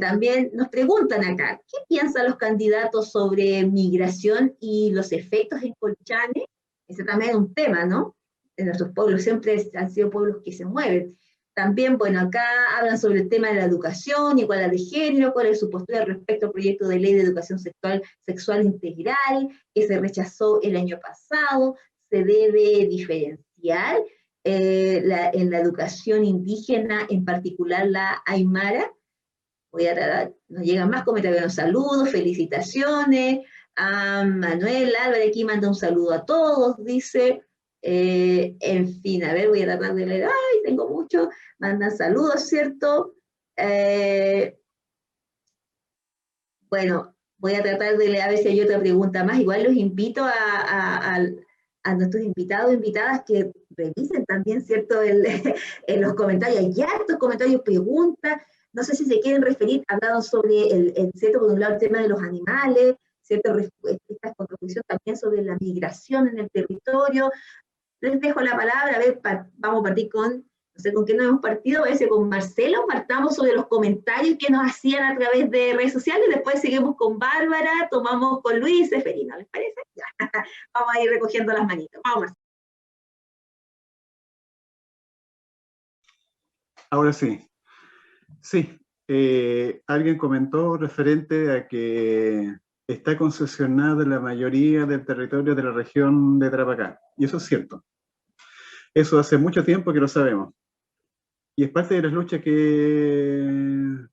También nos preguntan acá, ¿qué piensan los candidatos sobre migración y los efectos en Colchane? Ese también es un tema, ¿no? En nuestros pueblos siempre han sido pueblos que se mueven. También, bueno, acá hablan sobre el tema de la educación, igualdad de género, cuál es su postura respecto al proyecto de ley de educación sexual integral, que se rechazó el año pasado. Se debe diferenciar en la educación indígena, en particular la aymara. Nos llegan más comentarios, saludos, felicitaciones. Manuel Álvarez aquí manda un saludo a todos, dice. En fin, a ver, voy a tratar de leer. Ay, tengo mucho. Mandan saludos, ¿cierto? Bueno, voy a tratar de leer a ver si hay otra pregunta más. Igual los invito a nuestros invitados e invitadas que revisen también, ¿cierto?, en los comentarios. Hay hartos comentarios, preguntas. No sé si se quieren referir, hablaron sobre ¿cierto?, por un lado el tema de los animales, ¿cierto?, esta contribución también sobre la migración en el territorio. Les dejo la palabra, a ver, vamos a partir con, no sé con quién nos hemos partido, a ver si con Marcelo, partamos sobre los comentarios que nos hacían a través de redes sociales, después seguimos con Bárbara, tomamos con Luis Seferino, ¿les parece? Ya. Vamos a ir recogiendo las manitos. Vamos, Marcelo. Ahora sí. Sí, alguien comentó referente a que está concesionada la mayoría del territorio de la región de Tarapacá. Y eso es cierto. Eso hace mucho tiempo que lo sabemos. Y es parte de las luchas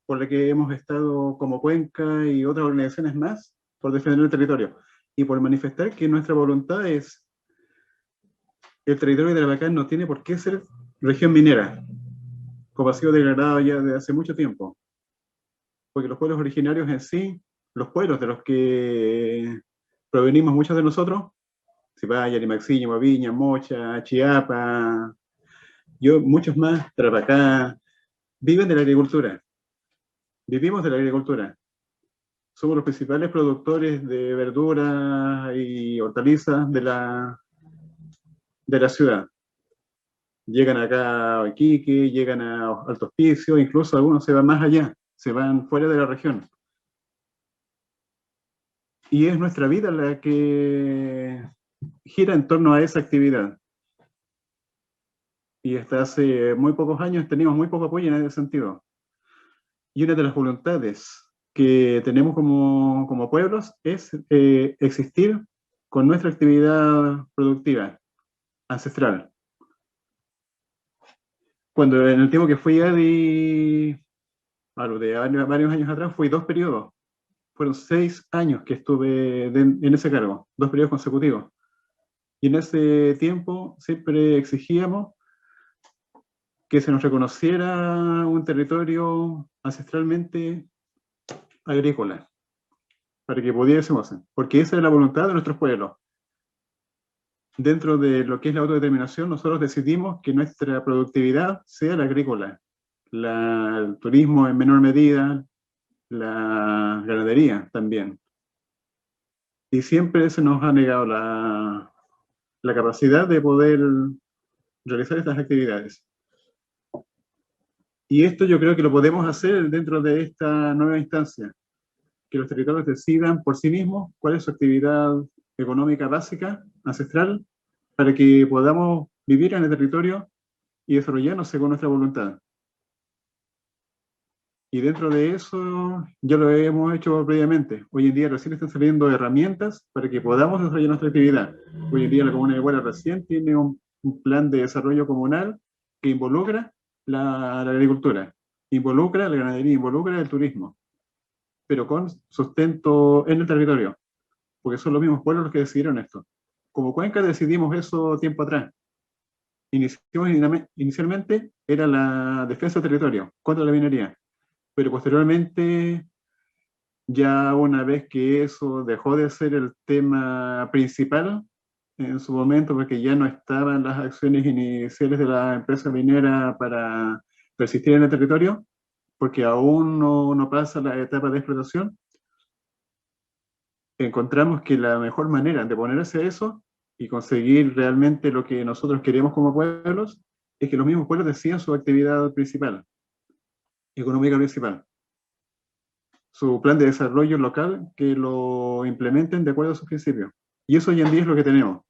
por las que hemos estado como Cuenca y otras organizaciones más por defender el territorio y por manifestar que nuestra voluntad es el territorio de Tarapacá no tiene por qué ser región minera, como ha sido declarado ya desde hace mucho tiempo. Porque los pueblos originarios en sí, los pueblos de los que provenimos muchos de nosotros, Cipaya, Limaxillo, Moviña, Mocha, Chiapa, muchos más, Tarapacá, viven de la agricultura. Vivimos de la agricultura. Somos los principales productores de verduras y hortalizas de la ciudad. Llegan acá a Iquique, llegan a Alto Hospicio, incluso algunos se van más allá, se van fuera de la región. Y es nuestra vida la que gira en torno a esa actividad. Y hasta hace muy pocos años teníamos muy poco apoyo en ese sentido. Y una de las voluntades que tenemos como pueblos es existir con nuestra actividad productiva, ancestral. Cuando en el tiempo que fui de varios años atrás, fui 2 periodos. Fueron 6 años que estuve en ese cargo, 2 periodos consecutivos. Y en ese tiempo siempre exigíamos que se nos reconociera un territorio ancestralmente agrícola, para que pudiésemos, porque esa es la voluntad de nuestros pueblos. Dentro de lo que es la autodeterminación, nosotros decidimos que nuestra productividad sea la agrícola, el turismo en menor medida, la ganadería también. Y siempre se nos ha negado la capacidad de poder realizar estas actividades. Y esto yo creo que lo podemos hacer dentro de esta nueva instancia, que los territorios decidan por sí mismos cuál es su actividad económica básica, ancestral, para que podamos vivir en el territorio y desarrollarnos según nuestra voluntad. Y dentro de eso ya lo hemos hecho previamente. Hoy en día recién están saliendo herramientas para que podamos desarrollar nuestra actividad. Hoy en día la Comuna de Huala recién tiene un plan de desarrollo comunal que involucra la agricultura, involucra la ganadería, involucra el turismo, pero con sustento en el territorio, porque son los mismos pueblos los que decidieron esto. Como Cuenca decidimos eso tiempo atrás. Inicialmente era la defensa del territorio contra la minería, pero posteriormente, ya una vez que eso dejó de ser el tema principal en su momento, porque ya no estaban las acciones iniciales de la empresa minera para persistir en el territorio, porque aún no pasa la etapa de explotación, encontramos que la mejor manera de ponerse a eso y conseguir realmente lo que nosotros queremos como pueblos es que los mismos pueblos decidan su actividad principal, económica principal, su plan de desarrollo local, que lo implementen de acuerdo a sus principios. Y eso hoy en día es lo que tenemos.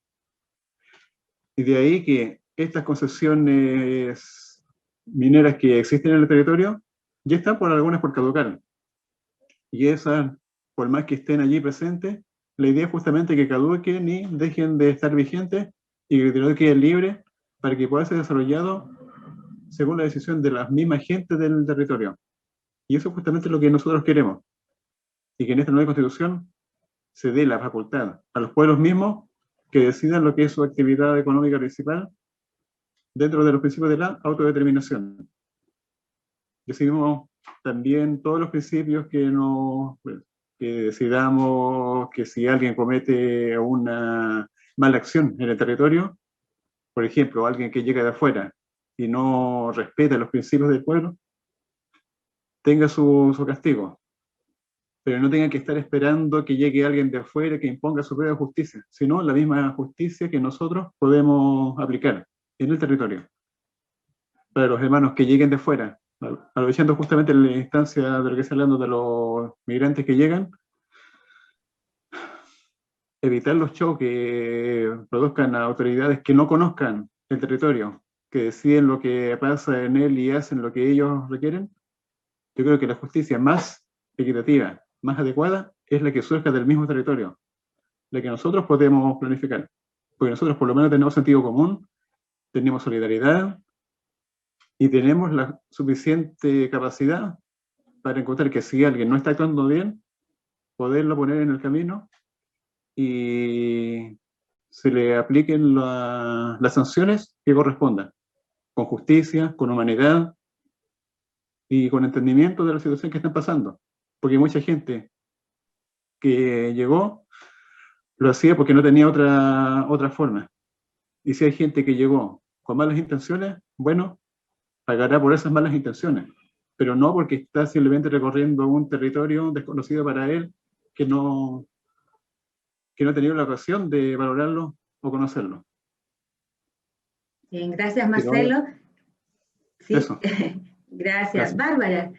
Y de ahí que estas concesiones mineras que existen en el territorio ya están algunas por caducar. Y esas, por más que estén allí presentes, la idea es justamente que caduquen y dejen de estar vigentes y que el territorio quede libre para que pueda ser desarrollado según la decisión de las mismas gentes del territorio. Y eso es justamente lo que nosotros queremos. Y que en esta nueva constitución se dé la facultad a los pueblos mismos que decidan lo que es su actividad económica principal dentro de los principios de la autodeterminación. Decidimos también todos los principios que decidamos que si alguien comete una mala acción en el territorio, por ejemplo, alguien que llega de afuera y no respeta los principios del pueblo, tenga su castigo, pero no tenga que estar esperando que llegue alguien de afuera que imponga su propia justicia, sino la misma justicia que nosotros podemos aplicar en el territorio. Para los hermanos que lleguen de fuera, aprovechando justamente la instancia de lo que está hablando de los migrantes que llegan, evitar los choques que produzcan a autoridades que no conozcan el territorio, que deciden lo que pasa en él y hacen lo que ellos requieren. Yo creo que la justicia más equitativa, más adecuada, es la que surge del mismo territorio, la que nosotros podemos planificar, porque nosotros por lo menos tenemos sentido común, tenemos solidaridad y tenemos la suficiente capacidad para encontrar que si alguien no está actuando bien, poderlo poner en el camino y se le apliquen las sanciones que correspondan, con justicia, con humanidad y con entendimiento de la situación que están pasando. Porque hay mucha gente que llegó, lo hacía porque no tenía otra forma. Y si hay gente que llegó con malas intenciones, bueno, pagará por esas malas intenciones, pero no porque está simplemente recorriendo un territorio desconocido para él que no ha tenido la ocasión de valorarlo o conocerlo. Bien, gracias Marcelo. Sí, eso. Gracias. Bárbara,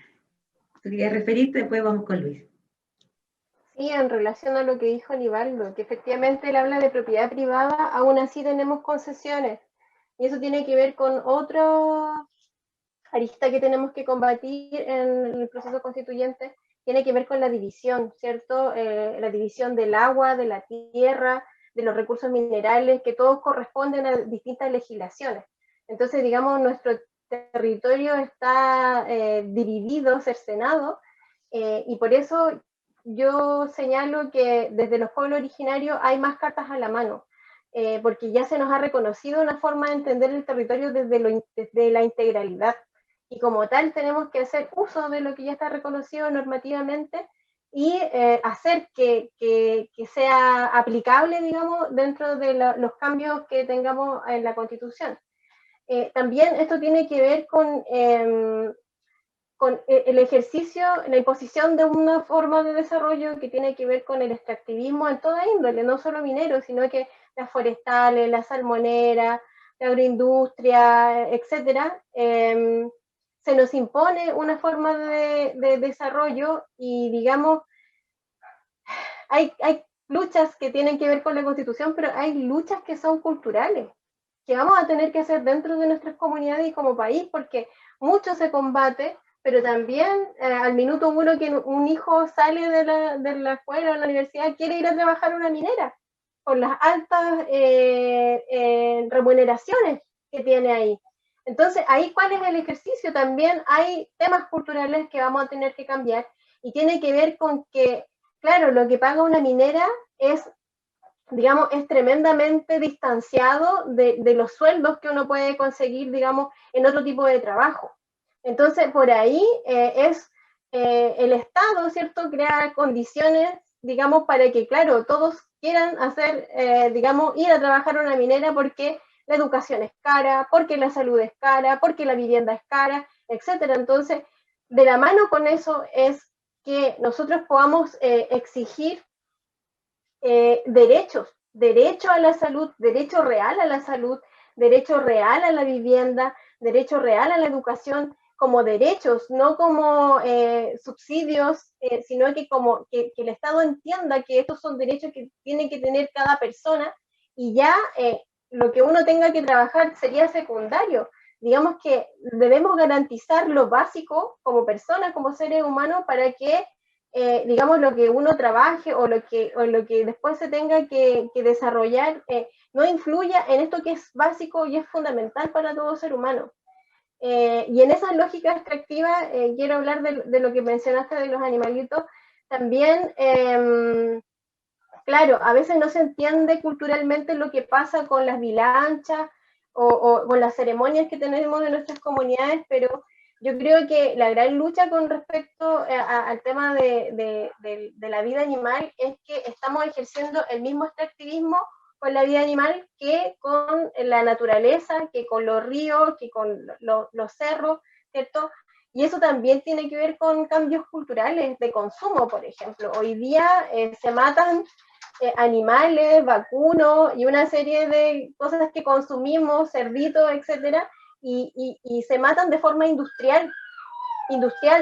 ¿tú querías referirte? Después vamos con Luis. Sí, en relación a lo que dijo Nivaldo, que efectivamente él habla de propiedad privada, aún así tenemos concesiones. Y eso tiene que ver con otra arista que tenemos que combatir en el proceso constituyente, tiene que ver con la división, ¿cierto? La división del agua, de la tierra, de los recursos minerales, que todos corresponden a distintas legislaciones. Entonces, digamos, nuestro territorio está dividido, cercenado, y por eso yo señalo que desde los pueblos originarios hay más cartas a la mano, porque ya se nos ha reconocido una forma de entender el territorio desde la integralidad, y como tal tenemos que hacer uso de lo que ya está reconocido normativamente y hacer que sea aplicable, digamos, dentro de los cambios que tengamos en la Constitución. También esto tiene que ver con el ejercicio, la imposición de una forma de desarrollo que tiene que ver con el extractivismo en toda índole, no solo minero, sino que las forestales, la salmonera, la agroindustria, etcétera. Se nos impone una forma de desarrollo y, digamos, hay luchas que tienen que ver con la Constitución, pero hay luchas que son culturales, que vamos a tener que hacer dentro de nuestras comunidades y como país, porque mucho se combate, pero también al minuto uno que un hijo sale de la escuela o de la universidad quiere ir a trabajar a una minera, por las altas remuneraciones que tiene ahí. Entonces, ahí, ¿cuál es el ejercicio? También hay temas culturales que vamos a tener que cambiar y tiene que ver con que, claro, lo que paga una minera es, digamos, es tremendamente distanciado de los sueldos que uno puede conseguir, digamos, en otro tipo de trabajo. Entonces, por ahí es el Estado, ¿cierto?, crear condiciones, digamos, para que, claro, todos quieran hacer, digamos, ir a trabajar a una minera porque la educación es cara, porque la salud es cara, porque la vivienda es cara, etcétera. Entonces, de la mano con eso es que nosotros podamos exigir derechos, derecho a la salud, derecho real a la salud, derecho real a la vivienda, derecho real a la educación, como derechos, no como subsidios, sino que como que el Estado entienda que estos son derechos que tiene que tener cada persona y ya lo que uno tenga que trabajar sería secundario. Digamos que debemos garantizar lo básico como personas, como seres humanos, para que digamos, lo que uno trabaje o lo que después se tenga que desarrollar no influya en esto que es básico y es fundamental para todo ser humano. Y en esa lógica extractiva quiero hablar de lo que mencionaste de los animalitos. También, claro, a veces no se entiende culturalmente lo que pasa con las vilanchas o con las ceremonias que tenemos en nuestras comunidades, pero yo creo que la gran lucha con respecto al tema de la vida animal es que estamos ejerciendo el mismo extractivismo con la vida animal que con la naturaleza, que con los ríos, que con los cerros, ¿cierto? Y eso también tiene que ver con cambios culturales de consumo, por ejemplo. Hoy día se matan animales, vacunos y una serie de cosas que consumimos, cerditos, etcétera, y se matan de forma industrial,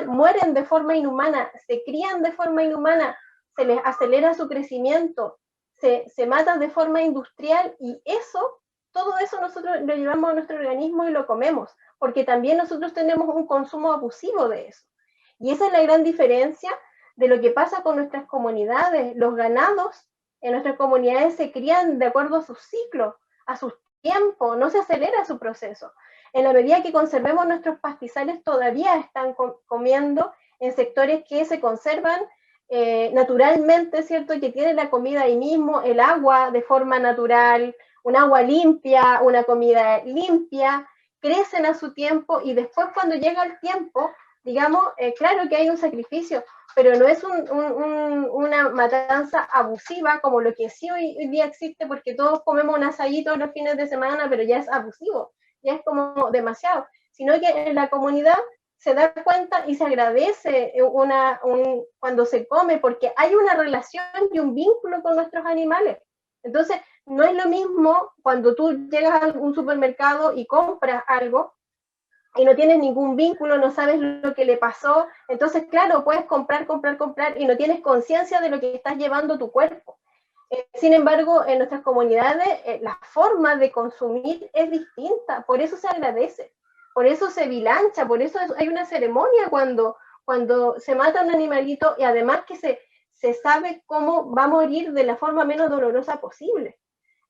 mueren de forma inhumana, se crían de forma inhumana, se les acelera su crecimiento, se matan de forma industrial y todo eso nosotros lo llevamos a nuestro organismo y lo comemos, porque también nosotros tenemos un consumo abusivo de eso. Y esa es la gran diferencia de lo que pasa con nuestras comunidades. Los ganados en nuestras comunidades se crían de acuerdo a sus ciclos, a sus tiempos, no se acelera su proceso. En la medida que conservemos nuestros pastizales, todavía están comiendo en sectores que se conservan naturalmente, ¿cierto? Que tienen la comida ahí mismo, el agua de forma natural, un agua limpia, una comida limpia, crecen a su tiempo y después cuando llega el tiempo, digamos, claro que hay un sacrificio, pero no es una matanza abusiva como lo que sí hoy día existe, porque todos comemos un asadito los fines de semana, pero ya es abusivo, ya es como demasiado, sino que en la comunidad se da cuenta y se agradece cuando se come, porque hay una relación y un vínculo con nuestros animales. Entonces, no es lo mismo cuando tú llegas a un supermercado y compras algo y no tienes ningún vínculo, no sabes lo que le pasó, entonces, claro, puedes comprar y no tienes conciencia de lo que estás llevando tu cuerpo. Sin embargo, en nuestras comunidades, la forma de consumir es distinta, por eso se agradece. Por eso se bilancha, por eso hay una ceremonia cuando se mata un animalito y además que se sabe cómo va a morir de la forma menos dolorosa posible.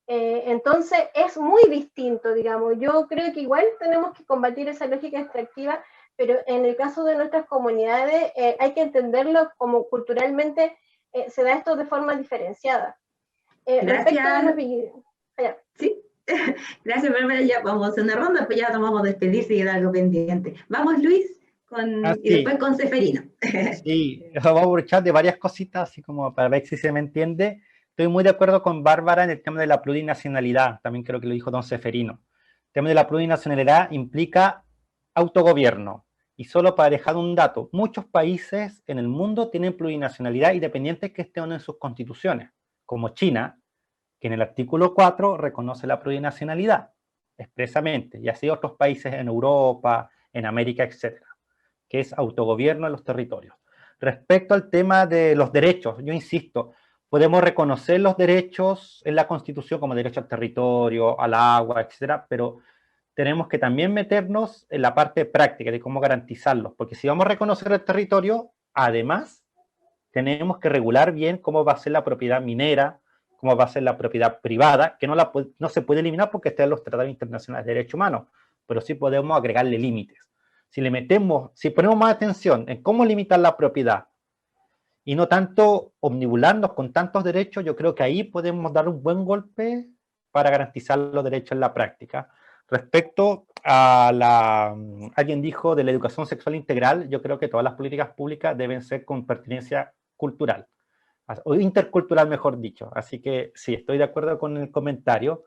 Entonces es muy distinto, digamos. Yo creo que igual tenemos que combatir esa lógica extractiva, pero en el caso de nuestras comunidades hay que entenderlo como culturalmente se da esto de forma diferenciada. Respecto a los... Sí. Gracias, Bárbara. Ya vamos a hacer una ronda, pues ya nos vamos a despedir si queda algo pendiente. Vamos, Luis, y después con Seferino. Sí, vamos a aprovechar de varias cositas, así como para ver si se me entiende. Estoy muy de acuerdo con Bárbara en el tema de la plurinacionalidad, también creo que lo dijo don Seferino. El tema de la plurinacionalidad implica autogobierno. Y solo para dejar un dato, muchos países en el mundo tienen plurinacionalidad independientes que estén en sus constituciones, como China, que en el artículo 4 reconoce la plurinacionalidad expresamente, y así otros países en Europa, en América, etcétera, que es autogobierno de los territorios. Respecto al tema de los derechos, yo insisto, podemos reconocer los derechos en la Constitución como derecho al territorio, al agua, etcétera, pero tenemos que también meternos en la parte práctica de cómo garantizarlos, porque si vamos a reconocer el territorio, además, tenemos que regular bien cómo va a ser la propiedad minera, cómo va a ser la propiedad privada, que no se puede eliminar porque está en los tratados internacionales de derechos humanos, pero sí podemos agregarle límites. Si ponemos más atención en cómo limitar la propiedad y no tanto omnibularnos con tantos derechos, yo creo que ahí podemos dar un buen golpe para garantizar los derechos en la práctica. Respecto a alguien dijo de la educación sexual integral, yo creo que todas las políticas públicas deben ser con pertinencia cultural, o intercultural mejor dicho, así que sí, estoy de acuerdo con el comentario.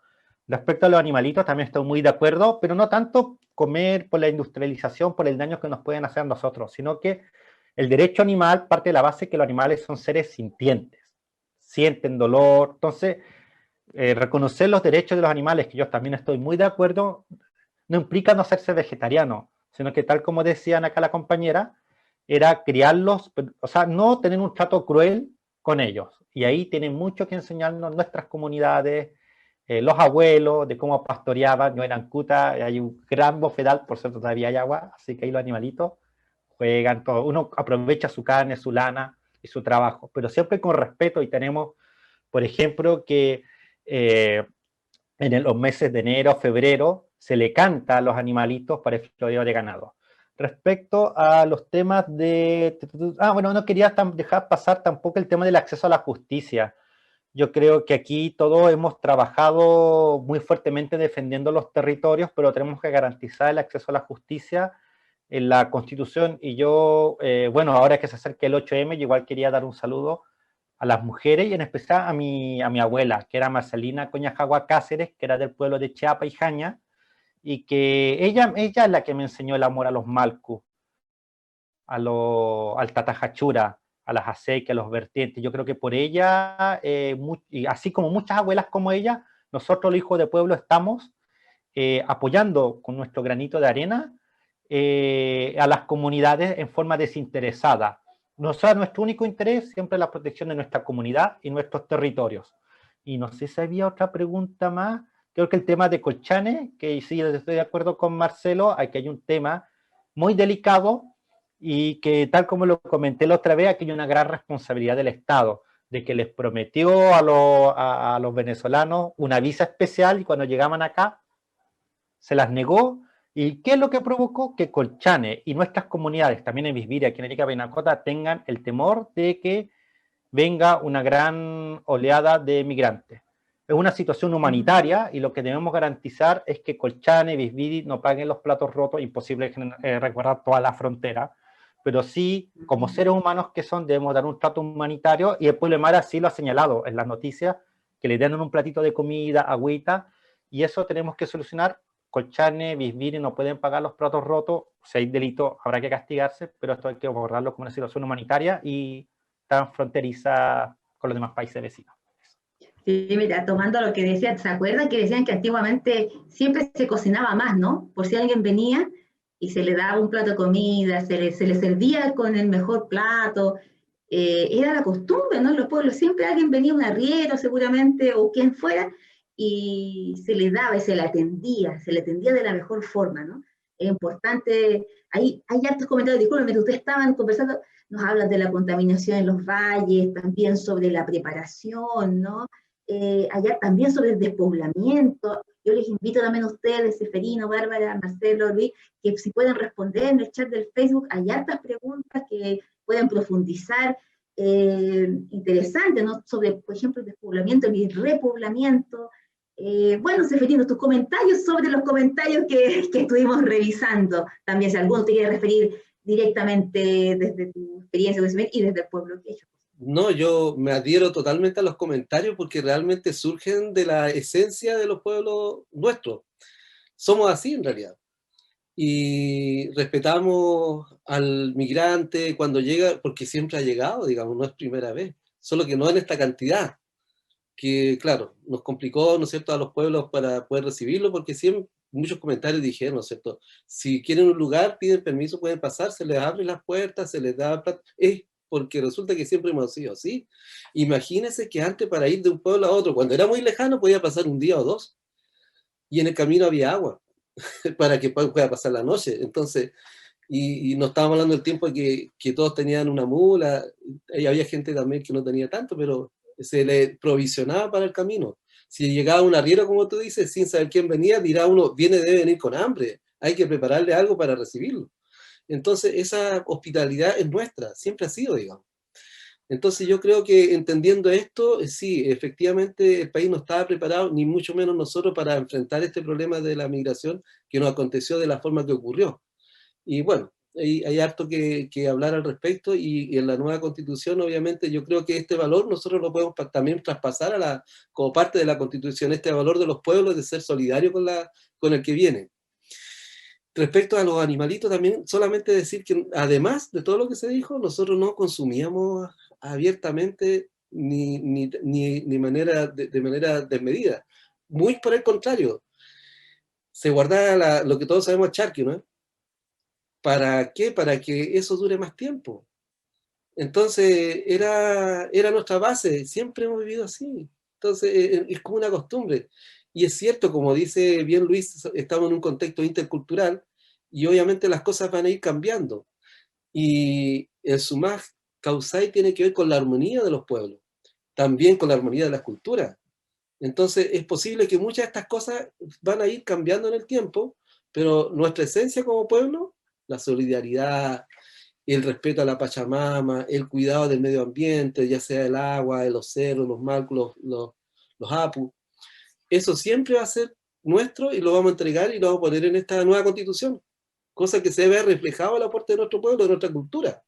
Respecto a los animalitos también estoy muy de acuerdo, pero no tanto comer por la industrialización, por el daño que nos pueden hacer a nosotros, sino que el derecho animal parte de la base que los animales son seres sintientes, sienten dolor, entonces reconocer los derechos de los animales, que yo también estoy muy de acuerdo, no implica no hacerse vegetariano, sino que tal como decían acá la compañera, era criarlos, o sea, no tener un trato cruel con ellos. Y ahí tienen mucho que enseñarnos nuestras comunidades, los abuelos, de cómo pastoreaban, no eran cutas, hay un gran bofedal, por cierto todavía hay agua, así que ahí los animalitos juegan todo. Uno aprovecha su carne, su lana y su trabajo, pero siempre con respeto. Y tenemos, por ejemplo, que en los meses de enero, febrero, se le canta a los animalitos para el floreo de ganado. Respecto a los temas de... bueno, no quería dejar pasar tampoco el tema del acceso a la justicia. Yo creo que aquí todos hemos trabajado muy fuertemente defendiendo los territorios, pero tenemos que garantizar el acceso a la justicia en la Constitución. Y yo, bueno, ahora que se acerca el 8M, yo igual quería dar un saludo a las mujeres y en especial a mi abuela, que era Marcelina Coñajagua Cáceres, que era del pueblo de Chiapa y Jaña, y que ella es la que me enseñó el amor a los malcu, al tatajachura, a las aceiques, a los vertientes. Yo creo que por ella, y así como muchas abuelas como ella, nosotros los hijos de pueblo estamos apoyando con nuestro granito de arena a las comunidades en forma desinteresada. Nuestro único interés siempre es la protección de nuestra comunidad y nuestros territorios. Y no sé si había otra pregunta más. Creo que el tema de Colchane, que sí, estoy de acuerdo con Marcelo, hay un tema muy delicado y que tal como lo comenté la otra vez, aquí hay una gran responsabilidad del Estado, de que les prometió a los venezolanos una visa especial y cuando llegaban acá se las negó. ¿Y qué es lo que provocó? Que Colchane y nuestras comunidades, también en Bisbiri, aquí en Arica, Parinacota, tengan el temor de que venga una gran oleada de migrantes. Es una situación humanitaria y lo que debemos garantizar es que Colchane y Bisbiri no paguen los platos rotos, imposible recorrer toda la frontera, pero sí, como seres humanos que son, debemos dar un trato humanitario y el pueblo Aymara sí lo ha señalado en las noticias, que le den un platito de comida, agüita, y eso tenemos que solucionar. Colchane, Bisbiri no pueden pagar los platos rotos, si hay delito habrá que castigarse, pero esto hay que abordarlo como una situación humanitaria y tan fronteriza con los demás países vecinos. Sí, mira, tomando lo que decían, ¿se acuerdan que decían que antiguamente siempre se cocinaba más, ¿no? Por si alguien venía y se le daba un plato de comida, se le servía con el mejor plato, era la costumbre, ¿no? En los pueblos siempre alguien venía, un arriero seguramente, o quien fuera, y se le daba y se le atendía de la mejor forma, ¿no? Es importante, hay hartos comentarios, discúlpenme, ustedes estaban conversando, nos hablan de la contaminación en los valles, también sobre la preparación, ¿no? Allá también sobre el despoblamiento. Yo les invito también a ustedes, Seferino, Bárbara, Marcelo, Luis, que si pueden responder en el chat del Facebook, hay hartas preguntas que pueden profundizar, interesantes, ¿no? Sobre, por ejemplo, el despoblamiento, el repoblamiento. Bueno, Seferino, tus comentarios sobre los comentarios que estuvimos revisando. También, si alguno te quiere referir directamente desde tu experiencia y desde el pueblo quechua. No, yo me adhiero totalmente a los comentarios porque realmente surgen de la esencia de los pueblos nuestros. Somos así en realidad. Y respetamos al migrante cuando llega, porque siempre ha llegado, digamos, no es primera vez, solo que no en esta cantidad, que claro, nos complicó, ¿no es cierto?, a los pueblos para poder recibirlo, porque siempre muchos comentarios dijeron, ¿no es cierto?, si quieren un lugar, piden permiso, pueden pasar, se les abre las puertas, se les da plata, porque resulta que siempre hemos sido así. Imagínense que antes para ir de un pueblo a otro, cuando era muy lejano, podía pasar un día o dos, y en el camino había agua, para que pueda pasar la noche. Entonces, y no estábamos hablando del tiempo de que todos tenían una mula, y había gente también que no tenía tanto, pero se le provisionaba para el camino. Si llegaba un arriero, como tú dices, sin saber quién venía, dirá uno, debe venir con hambre, hay que prepararle algo para recibirlo. Entonces, esa hospitalidad es nuestra, siempre ha sido, digamos. Entonces yo creo que entendiendo esto, sí, efectivamente el país no estaba preparado, ni mucho menos nosotros, para enfrentar este problema de la migración que nos aconteció de la forma que ocurrió. Y bueno, hay harto que hablar al respecto y en la nueva constitución, obviamente, yo creo que este valor nosotros lo podemos también traspasar como parte de la constitución, este valor de los pueblos de ser solidario con el que viene. Respecto a los animalitos, también solamente decir que además de todo lo que se dijo, nosotros no consumíamos abiertamente de manera desmedida. Muy por el contrario, se guardaba lo que todos sabemos, charqui, ¿no? ¿Para qué? Para que eso dure más tiempo. Entonces, era nuestra base, siempre hemos vivido así. Entonces, es como una costumbre. Y es cierto, como dice bien Luis, estamos en un contexto intercultural y obviamente las cosas van a ir cambiando. Y el Sumaj Kausai tiene que ver con la armonía de los pueblos, también con la armonía de las culturas. Entonces, es posible que muchas de estas cosas van a ir cambiando en el tiempo, pero nuestra esencia como pueblo, la solidaridad, el respeto a la Pachamama, el cuidado del medio ambiente, ya sea el agua, de los cerros, los malcos, los apus, eso siempre va a ser nuestro y lo vamos a entregar y lo vamos a poner en esta nueva constitución, cosa que se ve reflejado el aporte de nuestro pueblo, de nuestra cultura.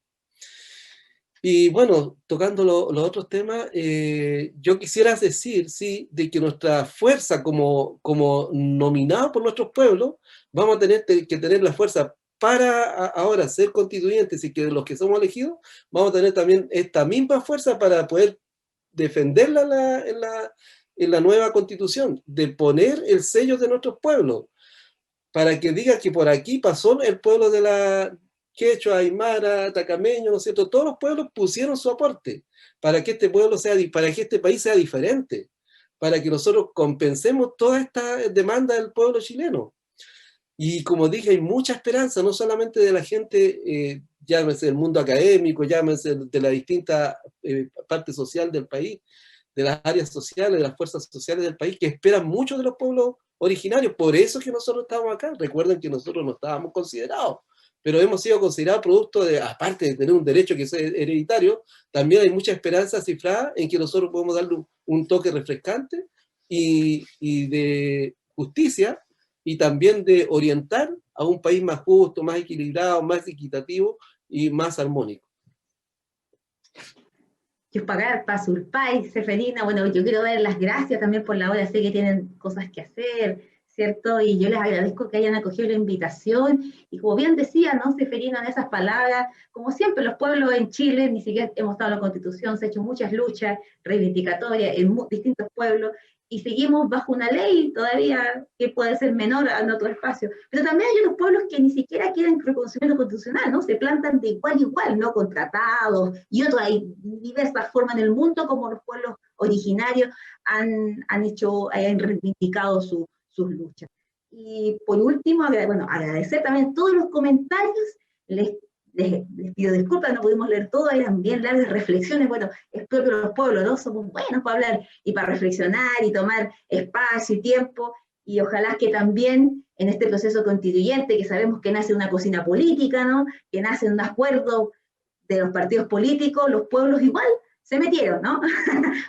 Y bueno, tocando los otros temas, yo quisiera decir, sí, de que nuestra fuerza como nominada por nuestros pueblos, vamos a tener que tener la fuerza para ahora ser constituyentes y que los que somos elegidos, vamos a tener también esta misma fuerza para poder defenderla en la nueva constitución, de poner el sello de nuestros pueblos, para que diga que por aquí pasó el pueblo de la quechua, aymara, tacameño, ¿no es cierto? Todos los pueblos pusieron su aporte para que este pueblo para que este país sea diferente, para que nosotros compensemos toda esta demanda del pueblo chileno. Y como dije, hay mucha esperanza, no solamente de la gente, llámese del mundo académico, llámese de la distinta parte social del país, de las áreas sociales, de las fuerzas sociales del país, que esperan mucho de los pueblos originarios. Por eso es que nosotros estamos acá. Recuerden que nosotros no estábamos considerados, pero hemos sido considerados producto de, aparte de tener un derecho que es hereditario, también hay mucha esperanza cifrada en que nosotros podemos darle un toque refrescante y de justicia, y también de orientar a un país más justo, más equilibrado, más equitativo y más armónico. Yupagarpa, Surpay, Seferina, bueno, yo quiero dar las gracias también por la hora, sé que tienen cosas que hacer, ¿cierto? Y yo les agradezco que hayan acogido la invitación, y como bien decía, ¿no, Seferina, en esas palabras, como siempre, los pueblos en Chile, ni siquiera hemos estado en la Constitución, se han hecho muchas luchas reivindicatorias en distintos pueblos, y seguimos bajo una ley todavía que puede ser menor a otro espacio. Pero también hay unos pueblos que ni siquiera quieren reconocimiento constitucional, ¿no? Se plantan de igual a igual, ¿no? Con tratados y otros. Hay diversas formas en el mundo como los pueblos originarios han reivindicado sus luchas. Y por último, bueno, agradecer también todos los comentarios. Les pido disculpas, no pudimos leer todo, eran bien largas reflexiones. Bueno, es propio de los pueblos, ¿no? Somos buenos para hablar y para reflexionar y tomar espacio y tiempo, y ojalá que también en este proceso constituyente, que sabemos que nace una cocina política, ¿no? Que nace un acuerdo de los partidos políticos, los pueblos igual se metieron, ¿no?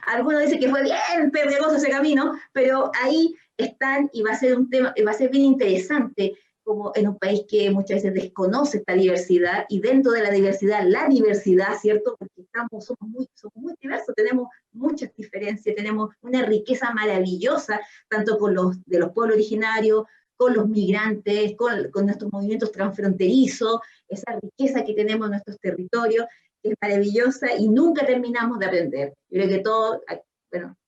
Algunos dicen que fue bien pedregoso ese camino, pero ahí están, y va a ser un tema, va a ser bien interesante, como en un país que muchas veces desconoce esta diversidad, y dentro de la diversidad, ¿cierto? Porque somos muy diversos, tenemos muchas diferencias, tenemos una riqueza maravillosa, tanto con los pueblos originarios, con los migrantes, con nuestros movimientos transfronterizos, esa riqueza que tenemos en nuestros territorios, que es maravillosa, y nunca terminamos de aprender. Yo creo que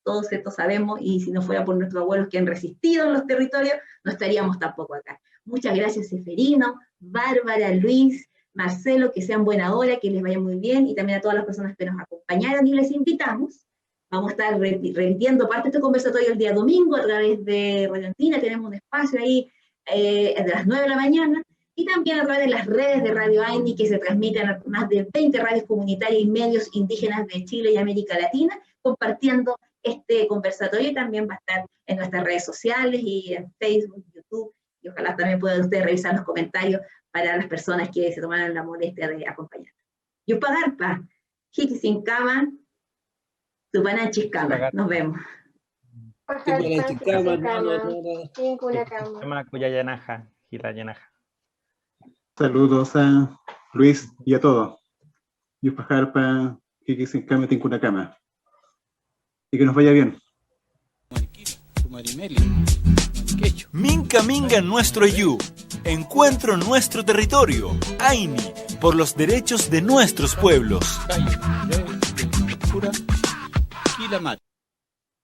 todos esto sabemos, y si no fuera por nuestros abuelos que han resistido en los territorios, no estaríamos tampoco acá. Muchas gracias, Seferino, Bárbara, Luis, Marcelo, que sean buena hora, que les vaya muy bien, y también a todas las personas que nos acompañaron, y les invitamos. Vamos a estar repitiendo parte de este conversatorio el día domingo a través de Radio Andina. Tenemos un espacio ahí de las 9 de la mañana, y también a través de las redes de Radio AINI, que se transmiten a más de 20 radios comunitarias y medios indígenas de Chile y América Latina, compartiendo este conversatorio, y también va a estar en nuestras redes sociales y en Facebook, YouTube, y ojalá también puedan ustedes revisar los comentarios para las personas que se tomaron la molestia de acompañar. Yupagarpa, Jikisincama, Tupananchiskama. Nos vemos. Saludos a Luis y a todos. Yupagarpa, Jikisincama, Tincunacama. Y que nos vaya bien. Minca Minga nuestro Yu. Encuentro nuestro territorio. AINI, por los derechos de nuestros pueblos.